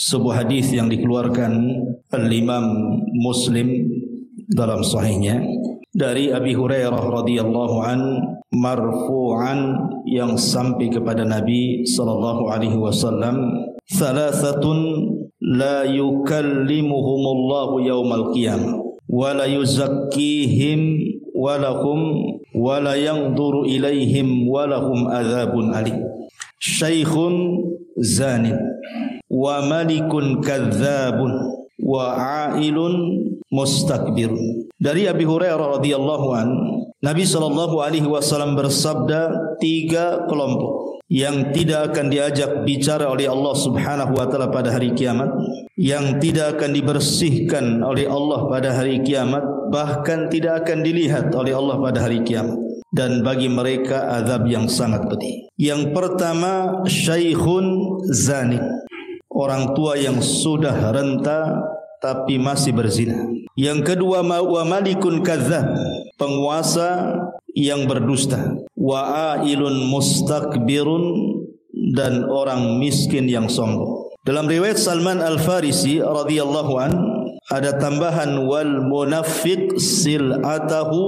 sebuah hadis yang dikeluarkan Al-Imam Muslim dalam sahihnya dari Abi Hurairah radhiyallahu an marfu'an yang sampai kepada Nabi sallallahu alaihi wasallam, "Thalathatun la yukallimuhumullahu yaumal qiyamah wa la yuzakkihim wa la yanzuru ilaihim wa lahum adzabun alim. Syaikhun zanin wa malikun kadzabun wa ailun mustakbirun." Dari Abi Hurairah radhiyallahu an, Nabi sallallahu alaihi wasallam bersabda, 3 kelompok yang tidak akan diajak bicara oleh Allah Subhanahu wa taala pada hari kiamat, yang tidak akan dibersihkan oleh Allah pada hari kiamat, bahkan tidak akan dilihat oleh Allah pada hari kiamat, dan bagi mereka azab yang sangat pedih. Yang pertama, syaikhun zani, orang tua yang sudah renta tapi masih berzina. Yang kedua, wa malikun kadzab, penguasa yang berdusta. Wa ailun mustakbirun, dan orang miskin yang sombong. Dalam riwayat Salman Al-Farisi radhiyallahu an ada tambahan, wal munafiq sil'atahu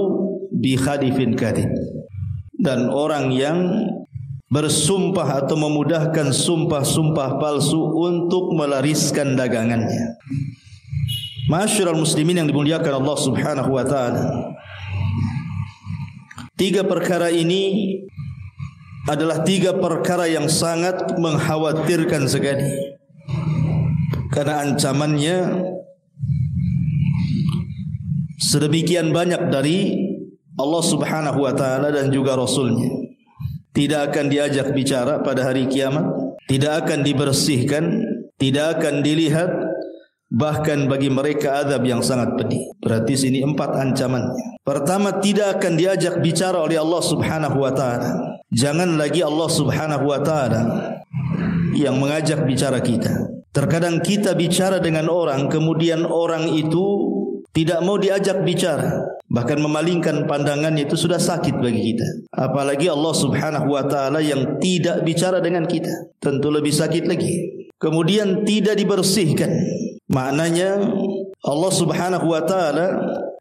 bi khadifin kadhib, dan orang yang bersumpah atau memudahkan sumpah-sumpah palsu untuk melariskan dagangannya. Ma'asyiral muslimin yang dimuliakan Allah Subhanahu wa taala, 3 perkara ini adalah 3 perkara yang sangat mengkhawatirkan sekali, karena ancamannya sedemikian banyak dari Allah Subhanahu wa taala dan juga Rasulnya. Tidak akan diajak bicara pada hari kiamat, tidak akan dibersihkan, tidak akan dilihat, bahkan bagi mereka azab yang sangat pedih. Berarti sini 4 ancamannya. Pertama, tidak akan diajak bicara oleh Allah Subhanahu wa taala. Jangan lagi Allah Subhanahu wa taala yang mengajak bicara kita. Terkadang kita bicara dengan orang, kemudian orang itu tidak mau diajak bicara, bahkan memalingkan pandangannya, itu sudah sakit bagi kita. Apalagi Allah Subhanahu wa taala yang tidak bicara dengan kita, tentu lebih sakit lagi. Kemudian tidak dibersihkan, maknanya Allah Subhanahu wa taala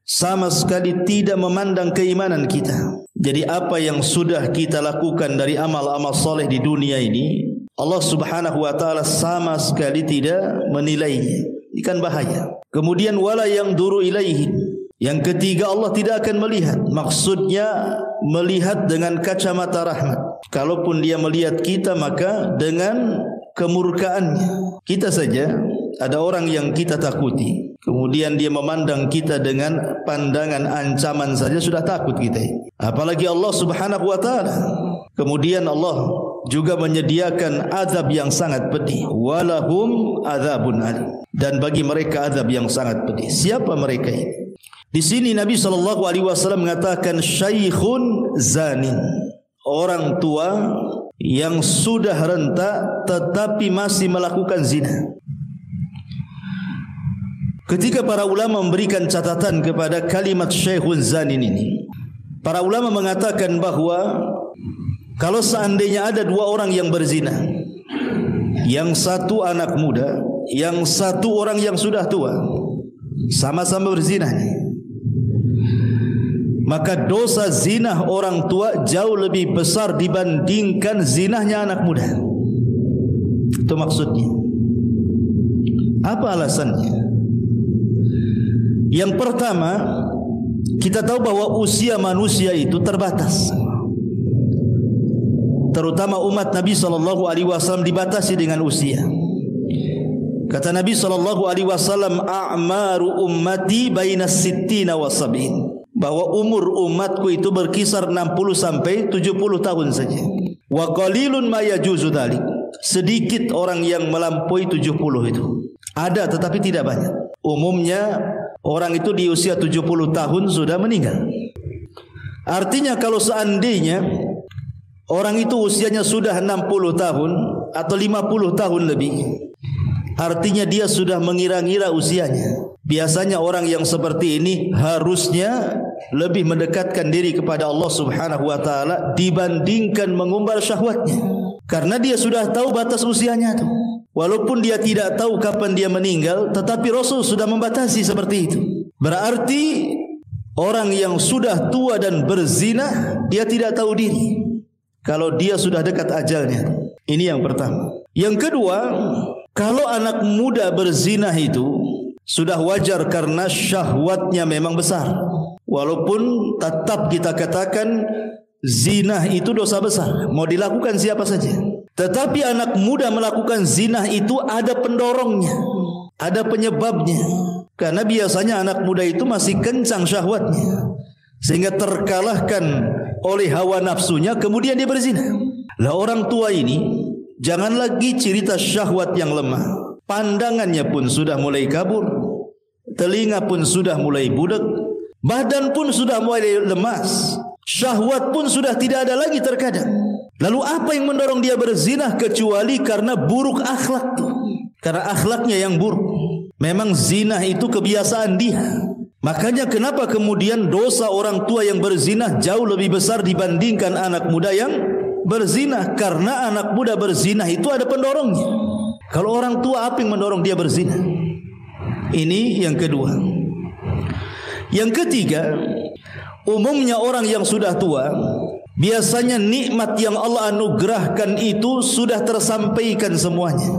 sama sekali tidak memandang keimanan kita. Jadi apa yang sudah kita lakukan dari amal-amal soleh di dunia ini, Allah Subhanahu wa taala sama sekali tidak menilainya. Ini kan bahaya. Kemudian wala yang duru ilaihi, yang ketiga, Allah tidak akan melihat. Maksudnya melihat dengan kacamata rahmat. Kalaupun dia melihat kita, maka dengan kemurkaannya. Kita saja ada orang yang kita takuti, kemudian dia memandang kita dengan pandangan ancaman saja sudah takut kita. Apalagi Allah Subhanahu wa taala. Kemudian Allah juga menyediakan azab yang sangat pedih. Walahum adzabun alim, dan bagi mereka azab yang sangat pedih. Siapa mereka ini? Di sini Nabi sallallahu alaihi wasallam mengatakan syaikhun zanin, orang tua yang sudah renta tetapi masih melakukan zina. Ketika para ulama memberikan catatan kepada kalimat syaikhun zanin ini, para ulama mengatakan bahwa kalau seandainya ada 2 orang yang berzina, yang satu anak muda, yang satu orang yang sudah tua, sama-sama berzina, maka dosa zina orang tua jauh lebih besar dibandingkan zinahnya anak muda. Itu maksudnya. Apa alasannya? Yang pertama, kita tahu bahwa usia manusia itu terbatas. Terutama umat Nabi sallallahu alaihi wasallam dibatasi dengan usia. Kata Nabi sallallahu alaihi wasallam, a'maru ummati bainas sittina wa sab'in, bahwa umur umatku itu berkisar 60 sampai 70 tahun saja. Wa qalilun ma yajuzu dzalik, sedikit orang yang melampaui 70 itu. Ada tetapi tidak banyak. Umumnya orang itu di usia 70 tahun sudah meninggal. Artinya kalau seandainya orang itu usianya sudah 60 tahun atau 50 tahun lebih, artinya dia sudah mengira-ngira usianya. Biasanya orang yang seperti ini harusnya lebih mendekatkan diri kepada Allah Subhanahu wa taala dibandingkan mengumbar syahwatnya, karena dia sudah tahu batas usianya itu. walaupun dia tidak tahu kapan dia meninggal, tetapi Rasul sudah membatasi seperti itu. Berarti orang yang sudah tua dan berzina, dia tidak tahu diri kalau dia sudah dekat ajalnya. Ini yang pertama. Yang kedua, kalau anak muda berzina itu sudah wajar karena syahwatnya memang besar. Walaupun tetap kita katakan zina itu dosa besar, mau dilakukan siapa saja. Tetapi anak muda melakukan zina itu ada pendorongnya, ada penyebabnya. Karena biasanya anak muda itu masih kencang syahwatnya, sehingga terkalahkan oleh hawa nafsunya, kemudian dia berzina. Lah orang tua ini jangan lagi cerita syahwat yang lemah, pandangannya pun sudah mulai kabur, telinga pun sudah mulai budak, badan pun sudah mulai lemas, syahwat pun sudah tidak ada lagi terkadang. Lalu apa yang mendorong dia berzina kecuali karena buruk akhlak tuh. Karena akhlaknya yang buruk. Memang zina itu kebiasaan dia. Makanya kenapa kemudian dosa orang tua yang berzina jauh lebih besar dibandingkan anak muda yang berzina. Karena anak muda berzina itu ada pendorongnya. Kalau orang tua apa yang mendorong dia berzina? Ini yang kedua. Yang ketiga, umumnya orang yang sudah tua, biasanya nikmat yang Allah anugerahkan itu sudah tersampaikan semuanya.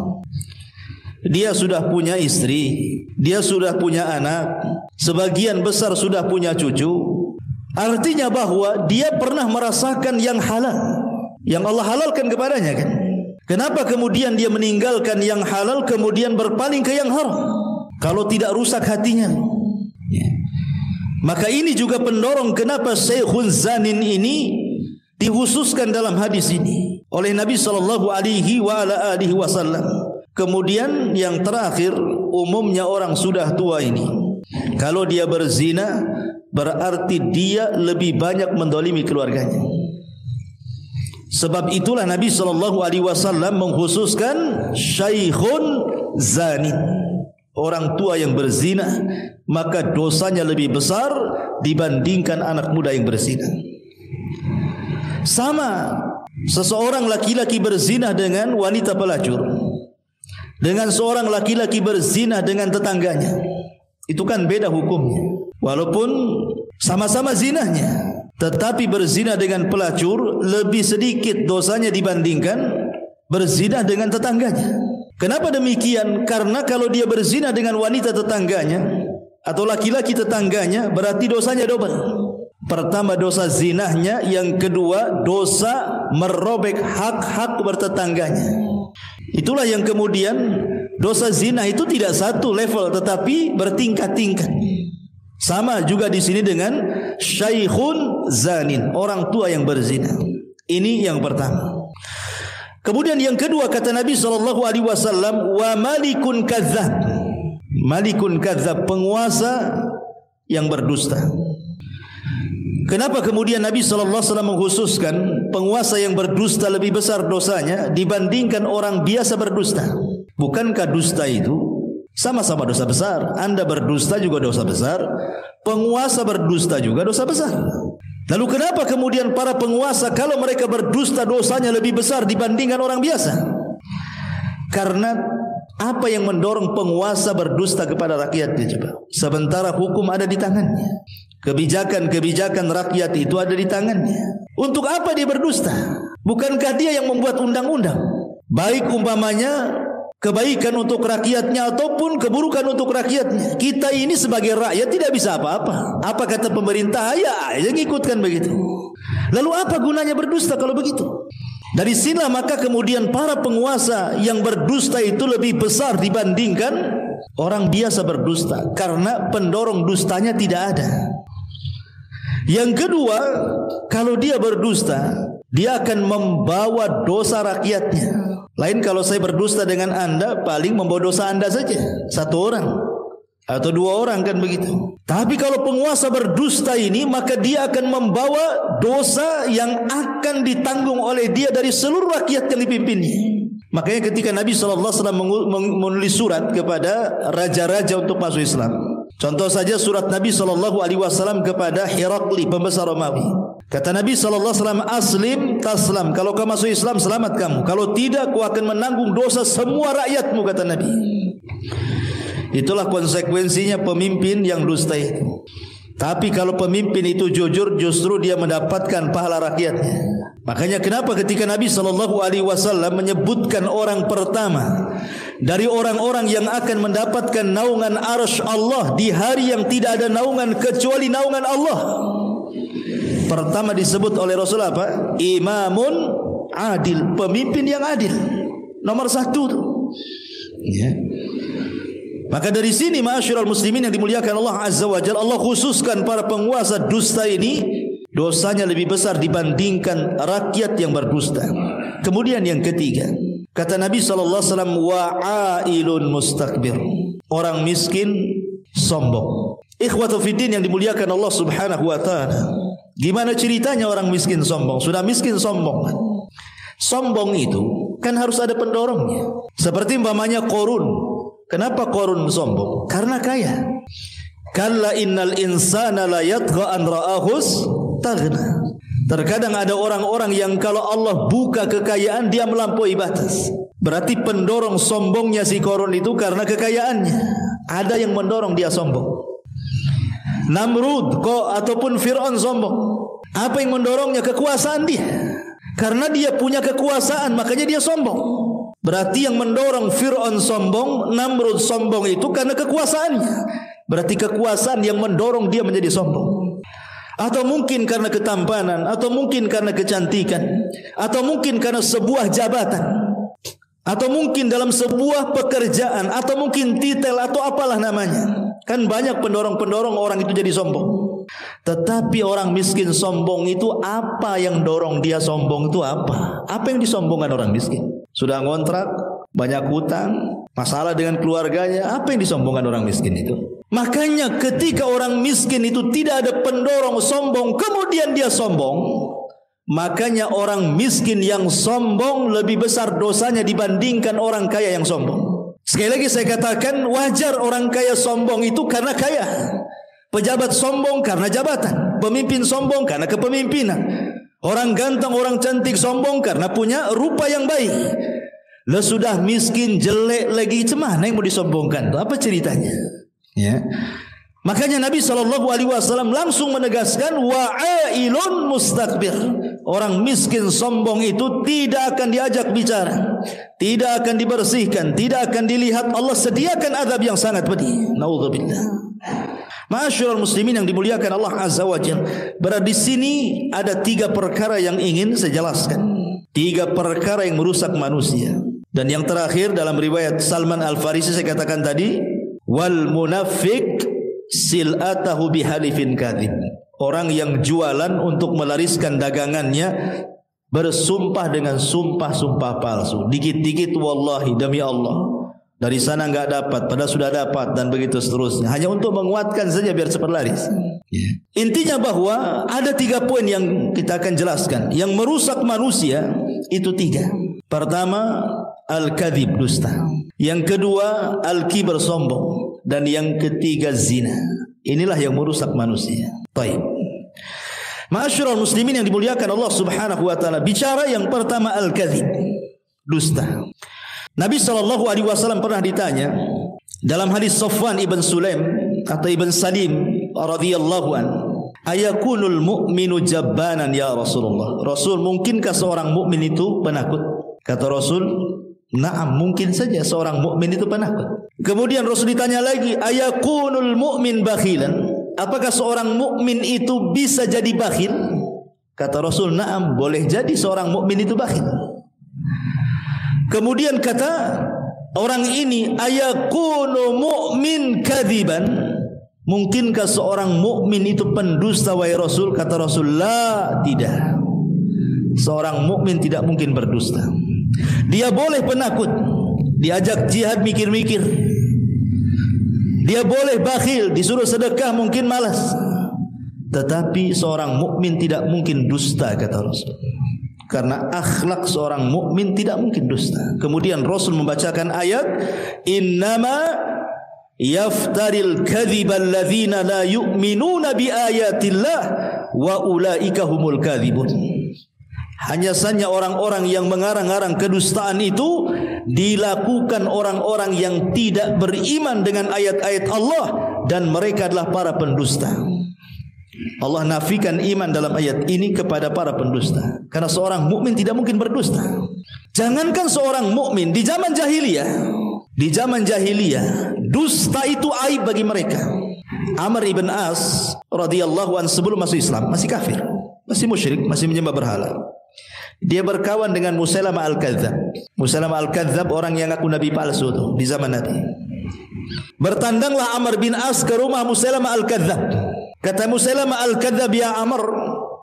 Dia sudah punya istri, dia sudah punya anak, sebagian besar sudah punya cucu. Artinya bahwa dia pernah merasakan yang halal, yang Allah halalkan kepadanya kan. Kenapa kemudian dia meninggalkan yang halal kemudian berpaling ke yang haram? Kalau tidak rusak hatinya. Maka ini juga pendorong kenapa Syekhun Zanin ini dikhususkan dalam hadis ini oleh Nabi sallallahu alaihi wasallam. Kemudian yang terakhir, umumnya orang sudah tua ini, kalau dia berzina berarti dia lebih banyak mendolimi keluarganya. Sebab itulah Nabi sallallahu alaihi wasallam mengkhususkan Syekhun Zanin, orang tua yang berzina, maka dosanya lebih besar dibandingkan anak muda yang berzina. Sama seseorang laki-laki berzina dengan wanita pelacur, dengan seorang laki-laki berzina dengan tetangganya, itu kan beda hukumnya. Walaupun sama-sama zinahnya, tetapi berzina dengan pelacur lebih sedikit dosanya dibandingkan berzina dengan tetangganya. Kenapa demikian? Karena kalau dia berzina dengan wanita tetangganya atau laki-laki tetangganya, berarti dosanya double. Pertama dosa zinahnya, yang kedua dosa merobek hak-hak bertetangganya. Itulah yang kemudian dosa zina itu tidak satu level tetapi bertingkat-tingkat. Sama juga di sini dengan Syekhun Zanin, orang tua yang berzina. Ini yang pertama. Kemudian yang kedua kata Nabi SAW, wa malikun kadzab. Malikun kadzab, penguasa yang berdusta. Kenapa kemudian Nabi SAW mengkhususkan penguasa yang berdusta lebih besar dosanya dibandingkan orang biasa berdusta? Bukankah dusta itu sama-sama dosa besar? Anda berdusta juga dosa besar, penguasa berdusta juga dosa besar. Lalu kenapa kemudian para penguasa kalau mereka berdusta dosanya lebih besar dibandingkan orang biasa? Karena apa yang mendorong penguasa berdusta kepada rakyatnya coba? Sementara hukum ada di tangannya. Kebijakan-kebijakan rakyat itu ada di tangannya. Untuk apa dia berdusta? Bukankah dia yang membuat undang-undang? Baik umpamanya kebaikan untuk rakyatnya ataupun keburukan untuk rakyatnya. Kita ini sebagai rakyat tidak bisa apa-apa. Apa kata pemerintah? Ya, yang ikutkan begitu. Lalu apa gunanya berdusta kalau begitu? Dari sinilah maka kemudian para penguasa yang berdusta itu lebih besar dibandingkan orang biasa berdusta, karena pendorong dustanya tidak ada. Yang kedua, kalau dia berdusta, dia akan membawa dosa rakyatnya. Lain kalau saya berdusta dengan Anda, paling membawa dosa Anda saja, satu orang atau dua orang kan begitu. Tapi kalau penguasa berdusta ini, maka dia akan membawa dosa yang akan ditanggung oleh dia dari seluruh rakyat yang dipimpinnya. Makanya ketika Nabi SAW menulis surat kepada raja-raja untuk masuk Islam, Contoh saja surat Nabi SAW kepada Herakli, pembesar Romawi. Kata Nabi SAW, aslim taslam. Kalau kau masuk Islam, selamat kamu. Kalau tidak, kau akan menanggung dosa semua rakyatmu, kata Nabi. Itulah konsekuensinya pemimpin yang dusta itu. Tapi kalau pemimpin itu jujur, justru dia mendapatkan pahala rakyatnya. Makanya kenapa ketika Nabi SAW menyebutkan orang pertama dari orang-orang yang akan mendapatkan naungan arsy Allah di hari yang tidak ada naungan kecuali naungan Allah, pertama disebut oleh Rasul apa? Imamun adil, pemimpin yang adil. Nomor satu tu. Ya. Maka dari sini ma'asyiral muslimin yang dimuliakan Allah Azza wa Jalla, Allah khususkan para penguasa dusta ini dosanya lebih besar dibandingkan rakyat yang berdusta. Kemudian yang ketiga, kata Nabi sallallahu alaihi wasallam, wa'ailun mustakbir, orang miskin sombong. Ikhwatu fiddin yang dimuliakan Allah Subhanahu wa taala, gimana ceritanya orang miskin sombong? Sudah miskin sombong. Sombong itu kan harus ada pendorongnya. Seperti umpamanya Qarun. Kenapa Qarun sombong? Karena kaya. Kalla innal insana la yatgha an ra'ahus taghna. Terkadang ada orang-orang yang kalau Allah buka kekayaan dia melampaui batas. Berarti pendorong sombongnya si Qarun itu karena kekayaannya. Ada yang mendorong dia sombong. Namrud ataupun Fir'aun sombong. Apa yang mendorongnya? Kekuasaan dia. Karena dia punya kekuasaan, makanya dia sombong. Berarti yang mendorong Fir'aun sombong, Namrud sombong itu karena kekuasaannya. Berarti kekuasaan yang mendorong dia menjadi sombong. Atau mungkin karena ketampanan, atau mungkin karena kecantikan, atau mungkin karena sebuah jabatan, atau mungkin dalam sebuah pekerjaan, atau mungkin titel atau apalah namanya. Kan banyak pendorong-pendorong orang itu jadi sombong. Tetapi orang miskin sombong itu apa yang dorong dia sombong itu apa? Apa yang disombongkan orang miskin? Sudah ngontrak, banyak hutang, masalah dengan keluarganya, apa yang disombongkan orang miskin itu? Makanya ketika orang miskin itu tidak ada pendorong sombong, kemudian dia sombong, makanya orang miskin yang sombong lebih besar dosanya dibandingkan orang kaya yang sombong. Sekali lagi saya katakan, wajar orang kaya sombong itu karena kaya. Pejabat sombong karena jabatan, pemimpin sombong karena kepemimpinan, orang ganteng, orang cantik sombong karena punya rupa yang baik. Lah sudah miskin, jelek lagi, cemana yang mau disombongkan? Apa ceritanya? Ya. Makanya Nabi SAW langsung menegaskan wa'ailun mustakbir. Orang miskin sombong itu tidak akan diajak bicara, tidak akan dibersihkan, tidak akan dilihat. Allah sediakan azab yang sangat pedih. Naudzubillah. Ma'asyiral muslimin yang dimuliakan Allah Azza wa Jalla, berada di sini ada 3 perkara yang ingin saya jelaskan. 3 perkara yang merusak manusia. Dan yang terakhir dalam riwayat Salman Al-Farisi saya katakan tadi, wal munafiq sil'atahu bihalifin kadhib. Orang yang jualan untuk melariskan dagangannya bersumpah dengan sumpah-sumpah palsu. Dikit-dikit wallahi demi Allah, dari sana enggak dapat, padahal sudah dapat, dan begitu seterusnya, hanya untuk menguatkan saja biar cepat laris. Intinya bahwa ada 3 poin yang kita akan jelaskan yang merusak manusia itu 3. Pertama, al-kadhib, dusta. Yang kedua, al-kibr, sombong. Dan yang ketiga, zina. Inilah yang merusak manusia. Baik. Ma'asyiral muslimin yang dimuliakan Allah Subhanahu wa taala, bicara yang pertama al-kadhib, dusta. Nabi SAW pernah ditanya dalam hadis Safwan ibn Sulaim atau ibn Salim radhiyallahu an, ayakunul mu'minu jabbanan ya Rasulullah? Rasul, mungkinkah seorang mukmin itu penakut? Kata Rasul, na'am, mungkin saja seorang mukmin itu penakut. Kemudian Rasul ditanya lagi, ayakunul mu'min bakhilan? Apakah seorang mukmin itu bisa jadi bakhil? Kata Rasul, na'am, boleh jadi seorang mukmin itu bakhil. Kemudian kata orang ini, ayakunu mu'min kadziban? Mungkinkah seorang mukmin itu pendusta wahai Rasul? Kata Rasul, la, tidak. Seorang mukmin tidak mungkin berdusta. Dia boleh penakut, diajak jihad mikir-mikir. Dia boleh bakhil, disuruh sedekah mungkin malas. Tetapi seorang mukmin tidak mungkin dusta, kata Rasul. Karena akhlak seorang mukmin tidak mungkin dusta. Kemudian Rasul membacakan ayat, innama yaftaril kadhiba alladhina la yu'minuna biayatillah wa ulaika humul kadhibun. Hanya saja orang-orang yang mengarang-arang kedustaan itu dilakukan orang-orang yang tidak beriman dengan ayat-ayat Allah dan mereka adalah para pendusta. Allah nafikan iman dalam ayat ini kepada para pendusta. Karena seorang mukmin tidak mungkin berdusta. Jangankan seorang mukmin di zaman jahiliyah. Di zaman jahiliyah, dusta itu aib bagi mereka. Amr ibn As radhiyallahu anhu sebelum masuk Islam masih kafir, masih musyrik, masih menyembah berhala. Dia berkawan dengan Musailamah al-Kadzdzab. Musailamah al-Kadzdzab orang yang ngaku nabi palsu itu di zaman Nabi. Bertandanglah Amr bin As ke rumah Musailamah al-Kadzdzab. Kata Musailamah al-Kadzdzab, "Ya Amr,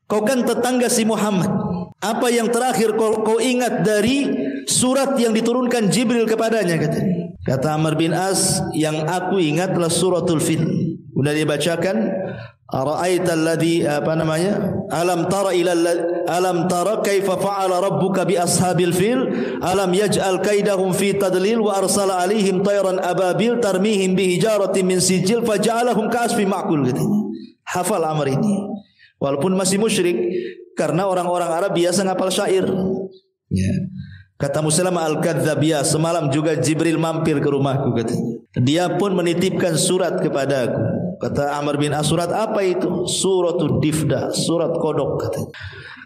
kau kan tetangga si Muhammad. Apa yang terakhir kau ingat dari surat yang diturunkan Jibril kepadanya?" Kata Amr bin As, "Yang aku ingat adalah suratul Fil." Sudah dibacakan, "Ara'aita alladhi alam tara kaifa fa'ala rabbuka bi ashabil fil alam yaj'al kaidahum fi tadlil wa arsala alaihim tayran ababil tarmihim bi hijaratin min sijil faja'alahum ka'asfin ma'kul." Katanya. Hafal Amr ini. Walaupun masih musyrik, karena orang-orang Arab biasa ngapal syair. Ya. Kata Musailamah al-Kadzdzab, "Ya, semalam juga Jibril mampir ke rumahku," katanya. Dia pun menitipkan surat kepadaku. Kata Amr bin As, "Surat apa itu?" "Suratul Difda," surat kodok, katanya.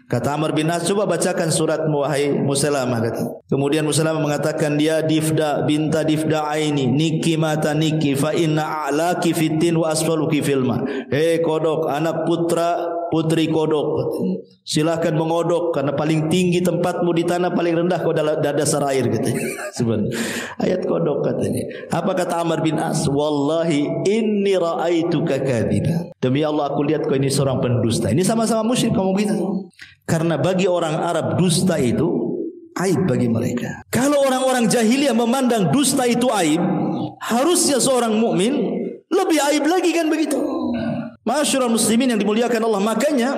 Kata Amr bin As, "Coba bacakan suratmu wahai Musailamah," katanya. Kemudian Musailamah mengatakan, "Dia Difda binta Difda aini niki mata niki fa inna a'laki fitin wa asfaluki filma." Hei kodok, anak putri kodok, silakan mengodok karena paling tinggi tempatmu di tanah, paling rendah kau dalam dasar air, katanya. Sebenarnya ayat kodok, katanya. Apa kata Amr bin As? "Wallahi inni ra'aituka kadziba." Demi Allah aku lihat kau ini seorang pendusta. Ini sama-sama musyrik kamu gitu. Karena bagi orang Arab dusta itu aib bagi mereka. Kalau orang-orang jahiliyah memandang dusta itu aib, harusnya seorang mukmin lebih aib lagi, kan begitu. Ma'asyiral muslimin yang dimuliakan Allah, makanya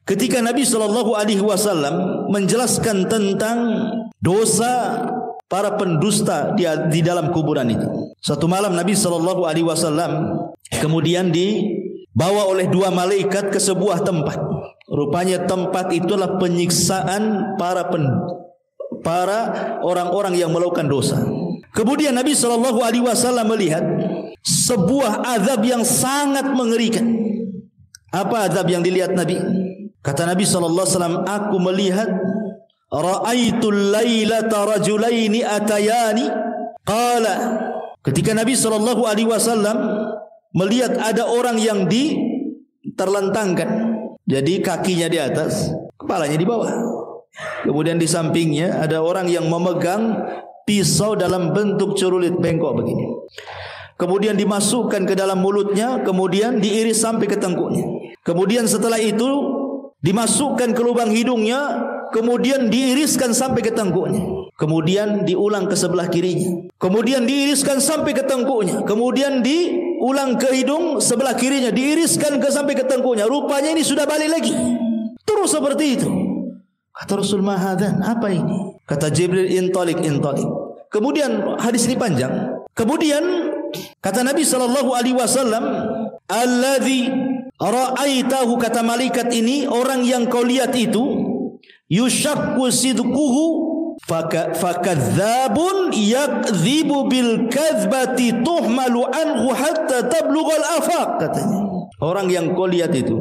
ketika Nabi SAW menjelaskan tentang dosa para pendusta di dalam kuburan itu. Satu malam Nabi SAW kemudian dibawa oleh dua malaikat ke sebuah tempat. Rupanya tempat itulah penyiksaan para orang-orang yang melakukan dosa. Kemudian Nabi SAW melihat sebuah azab yang sangat mengerikan. Apa azab yang dilihat Nabi? Kata Nabi SAW, "Aku melihat ra'aitul lailata rajulaini atayani." Qala, ketika Nabi SAW melihat ada orang yang terlentangkan. Jadi kakinya di atas, kepalanya di bawah. Kemudian di sampingnya ada orang yang memegang pisau dalam bentuk cerulit bengkok begini. Kemudian dimasukkan ke dalam mulutnya, kemudian diiris sampai ke tengkuknya. Kemudian setelah itu dimasukkan ke lubang hidungnya, kemudian diiriskan sampai ke tengkuknya. Kemudian diulang ke sebelah kirinya. Kemudian diiriskan sampai ke tengkuknya. Kemudian diulang ke hidung sebelah kirinya, diiriskan sampai ke tengkuknya. Rupanya ini sudah balik lagi. Terus seperti itu. Kata Rasul, "Mahadan, apa ini?" Kata Jibril, "Intalik, intalik." Kemudian hadis ini panjang. Kemudian kata Nabi SAW, "Alladzi ra'aitahu," kata malaikat ini, orang yang kau lihat itu, "yushakku sidquhu fakadzabun yakdzibu bil kadzbati tuhmalu anhu hatta tablughal afaq," katanya. Orang yang kau lihat itu,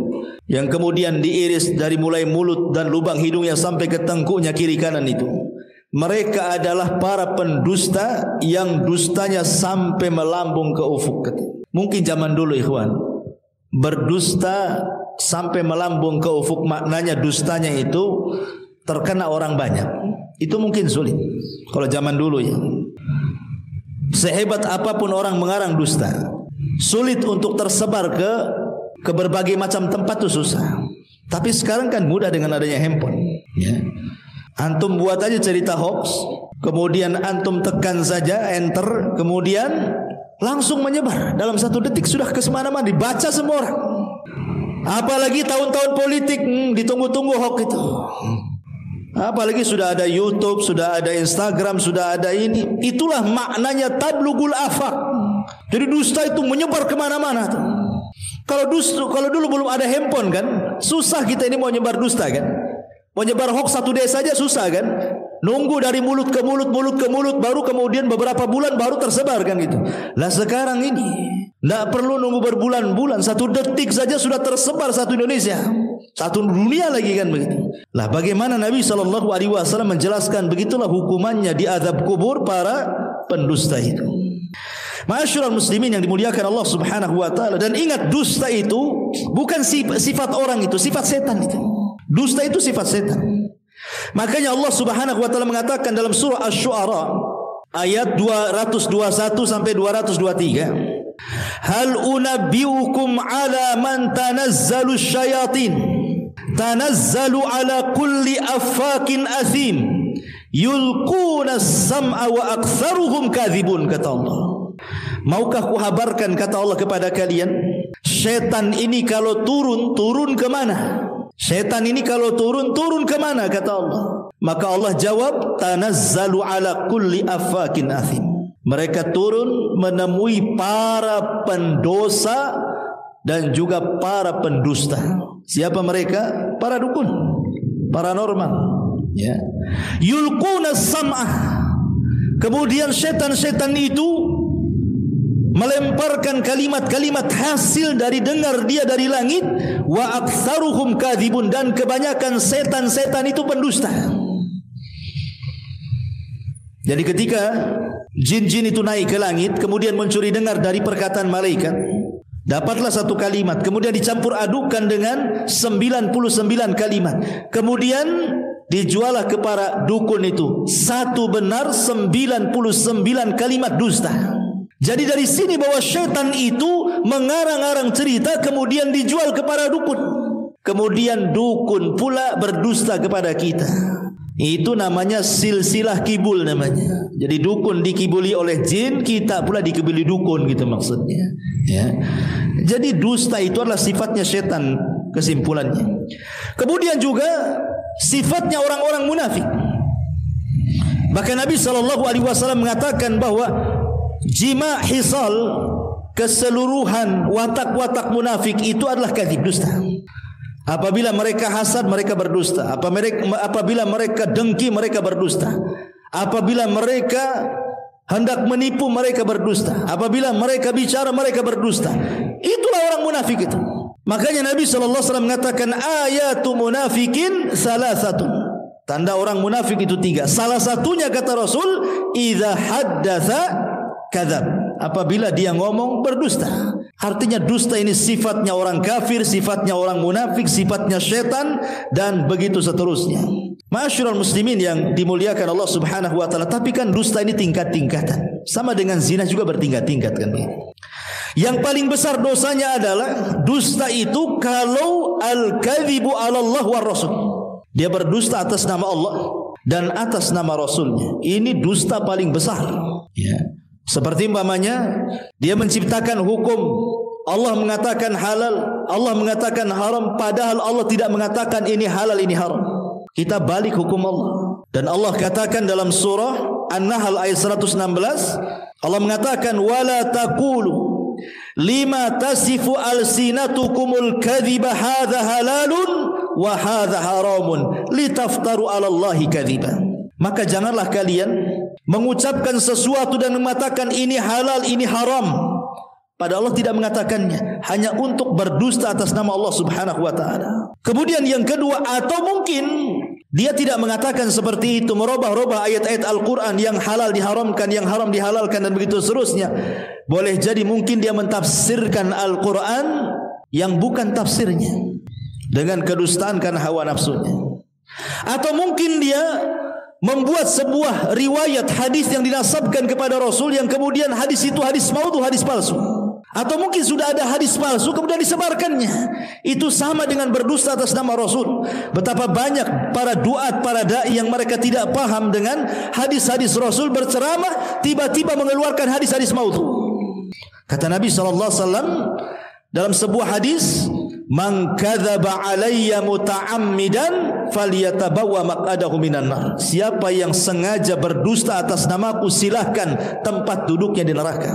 yang kemudian diiris dari mulai mulut dan lubang hidungnya sampai ke tengkuknya kiri kanan itu, mereka adalah para pendusta yang dustanya sampai melambung ke ufuk. Mungkin zaman dulu ikhwan, berdusta sampai melambung ke ufuk, maknanya dustanya itu terkena orang banyak. Itu mungkin sulit kalau zaman dulu ya. Sehebat apapun orang mengarang dusta, sulit untuk tersebar ke berbagai macam tempat itu susah. Tapi sekarang kan mudah dengan adanya handphone, ya. Antum buat aja cerita hoax, kemudian antum tekan saja enter, kemudian langsung menyebar dalam 1 detik, sudah ke semana-mana, dibaca semua orang. Apalagi tahun-tahun politik, ditunggu-tunggu hoax itu. Apalagi sudah ada YouTube, sudah ada Instagram, sudah ada ini. Itulah maknanya tablugul afaq. Jadi dusta itu menyebar kemana-mana tuh. Kalau dulu belum ada handphone kan, susah kita ini mau nyebar dusta kan. Mau nyebar hoax satu desa saja susah kan. Nunggu dari mulut ke mulut, baru kemudian beberapa bulan baru tersebar kan gitu. Lah sekarang ini tidak perlu nunggu berbulan-bulan, 1 detik saja sudah tersebar satu Indonesia, satu dunia lagi kan begitu. Lah bagaimana Nabi SAW menjelaskan begitulah hukumannya di azab kubur para pendusta itu. Ma'asyiral muslimin yang dimuliakan Allah Subhanahu wa taala, dan ingat dusta itu bukan sifat orang, itu sifat setan itu. Dusta itu sifat setan. Makanya Allah Subhanahu wa taala mengatakan dalam surah Asy-Syu'ara ayat 221 sampai 223, hal unabbiukum ala man tanazzalu syayatin tanazzalu ala kulli affakin athim yulquna as-sam'a wa aktsaruhum kadzibun, kata Allah. Maukah kuhabarkan, kata Allah, kepada kalian, setan ini kalau turun kemana? Setan ini kalau turun kemana, kata Allah. Maka Allah jawab, tanazzalu ala kulli affakin athim. Mereka turun menemui para pendosa dan juga para pendusta. Siapa mereka? Para dukun, paranormal, ya. Yulquna as-sam'ah. Kemudian setan-setan itu melemparkan kalimat-kalimat hasil dari dengar dia dari langit. Wa aktsaruhum kadzibun, dan kebanyakan setan-setan itu pendusta. Jadi ketika jin-jin itu naik ke langit, kemudian mencuri dengar dari perkataan malaikat, dapatlah satu kalimat, kemudian dicampur adukan dengan 99 kalimat, kemudian dijualah kepada dukun itu, satu benar 99 kalimat dusta. Jadi dari sini bahwa syaitan itu mengarang-arang cerita kemudian dijual kepada dukun. Kemudian dukun pula berdusta kepada kita. Itu namanya silsilah kibul namanya. Jadi dukun dikibuli oleh jin, kita pula dikibuli dukun gitu maksudnya. Ya. Jadi dusta itu adalah sifatnya syaitan, kesimpulannya. Kemudian juga sifatnya orang-orang munafik. Bahkan Nabi SAW mengatakan bahwa jima' hisal, keseluruhan watak-watak munafik itu adalah kadzib, dusta. Apabila mereka hasad, mereka berdusta. Apabila mereka dengki, mereka berdusta. Apabila mereka hendak menipu, mereka berdusta. Apabila mereka bicara, mereka berdusta. Itulah orang munafik itu. Makanya Nabi SAW mengatakan ayatu munafikin salasatun. Tanda orang munafik itu 3. Salah satunya, kata Rasul, idza haddatsa kadzab. Apabila dia ngomong berdusta. Artinya dusta ini sifatnya orang kafir, sifatnya orang munafik, sifatnya syaitan, dan begitu seterusnya. Ma'asyiral muslimin yang dimuliakan Allah Subhanahu wa taala, tapi kan dusta ini tingkat-tingkatan. Sama dengan zina juga bertingkat-tingkat kan. Yang paling besar dosanya adalah dusta itu kalau al-kadzibu 'ala Allah war rasul. Dia berdusta atas nama Allah dan atas nama Rasulnya. Ini dusta paling besar. Ya. Seperti umpamanya dia menciptakan hukum, Allah mengatakan halal, Allah mengatakan haram, padahal Allah tidak mengatakan ini halal, ini haram. Kita balik hukum Allah. Dan Allah katakan dalam surah An-Nahl ayat 116, Allah mengatakan wala taqulu lima tasifu alsinatukumul kadhiba hadza halalun wa hadza haramun litaftaru 'ala Allahi kadhiba. Maka janganlah kalian mengucapkan sesuatu dan mengatakan ini halal, ini haram, padahal Allah tidak mengatakannya, hanya untuk berdusta atas nama Allah Subhanahu wa taala. Kemudian yang kedua, atau mungkin dia tidak mengatakan seperti itu, merubah-rubah ayat-ayat Al-Quran, yang halal diharamkan, yang haram dihalalkan, dan begitu seterusnya. Boleh jadi mungkin dia mentafsirkan Al-Quran yang bukan tafsirnya dengan kedustaan karena hawa nafsunya. Atau mungkin dia membuat sebuah riwayat hadis yang dinasabkan kepada Rasul, yang kemudian hadis itu hadis maudhu, hadis palsu. Atau mungkin sudah ada hadis palsu kemudian disebarkannya. Itu sama dengan berdusta atas nama Rasul. Betapa banyak para duat, para dai yang mereka tidak paham dengan hadis-hadis Rasul, berceramah tiba-tiba mengeluarkan hadis-hadis maudhu. Kata Nabi SAW dalam sebuah hadis, man kadzaba alayya muta'ammidan falyatabawwa maq'adahu minan nar. Siapa yang sengaja berdusta atas namaku, silahkan tempat duduknya di neraka.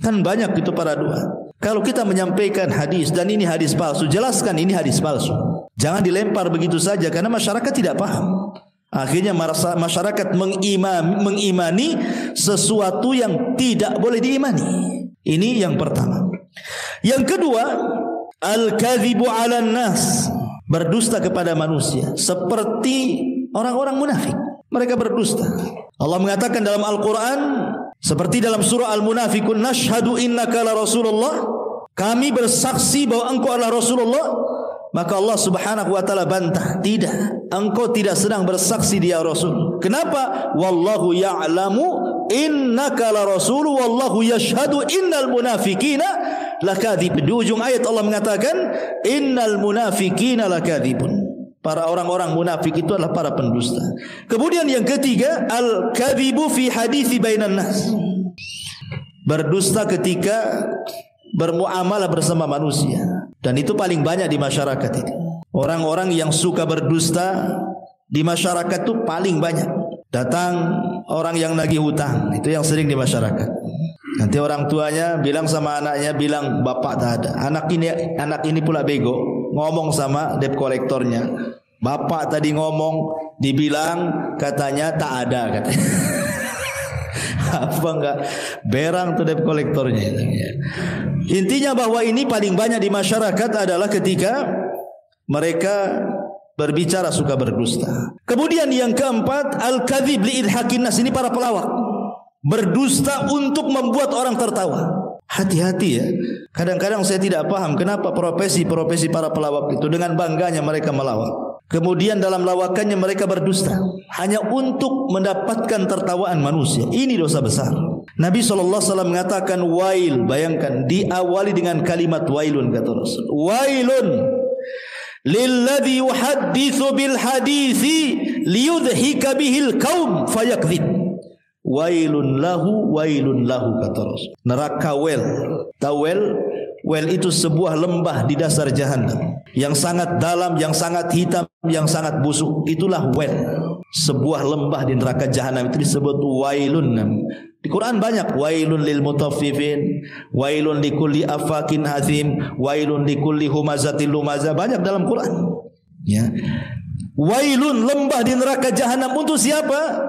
Kan banyak itu para dua. Kalau kita menyampaikan hadis dan ini hadis palsu, jelaskan ini hadis palsu. Jangan dilempar begitu saja karena masyarakat tidak paham. Akhirnya masyarakat mengimani sesuatu yang tidak boleh diimani. Ini yang pertama. Yang kedua, al-kadhibu 'alan nas, berdusta kepada manusia seperti orang-orang munafik. Mereka berdusta. Allah mengatakan dalam Al-Quran, seperti dalam surah Al-Munafikun, nashhadu innaka la Rasulullah, kami bersaksi bahwa engkau adalah Rasulullah. Maka Allah Subhanahu wa taala bantah, tidak, engkau tidak sedang bersaksi dia Rasul. Kenapa? Wallahu ya'lamu innaka la Rasul wallahu yashhadu innal munafiqina lakadzib. Di ujung ayat Allah mengatakan innal munafiqina lakadzibun. Para orang-orang munafik itu adalah para pendusta. Kemudian yang ketiga, al-kadhibu fi hadithi bainan nas, berdusta ketika bermuamalah bersama manusia. Dan itu paling banyak di masyarakat itu. Orang-orang yang suka berdusta di masyarakat itu paling banyak. Datang orang yang nagih hutang, itu yang sering di masyarakat. Nanti orang tuanya bilang sama anaknya, bilang bapak tak ada. Anak ini pula bego, ngomong sama debt kolektornya, bapak tadi ngomong, dibilang katanya tak ada katanya. Apa enggak berang tuh debt kolektornya. Intinya bahwa ini paling banyak di masyarakat adalah ketika mereka berbicara suka berdusta. Kemudian yang keempat, al-kadzib li idhakin nas, ini para pelawak, berdusta untuk membuat orang tertawa. Hati-hati ya. Kadang-kadang saya tidak paham kenapa profesi para pelawak itu dengan bangganya mereka melawak. Kemudian dalam lawakannya mereka berdusta hanya untuk mendapatkan tertawaan manusia. Ini dosa besar. Nabi SAW mengatakan wail. Bayangkan, diawali dengan kalimat wailun, kata Rasul. Wailun lilladzi yuhadditsu bil hadithi liyudhika bihil qaum fayakdzib. Wailun lahu kata Rasul. Neraka wel. Tahu wel? Wel itu sebuah lembah di dasar jahanam yang sangat dalam, yang sangat hitam, yang sangat busuk. Itulah wel. Sebuah lembah di neraka jahanam itu disebut wailun. Di Quran banyak, wailun lil mutaffifin, wailun likulli afakin azim, wailun likulli humazatil lumaza, banyak dalam Quran. Ya. Wailun, lembah di neraka jahanam untuk siapa?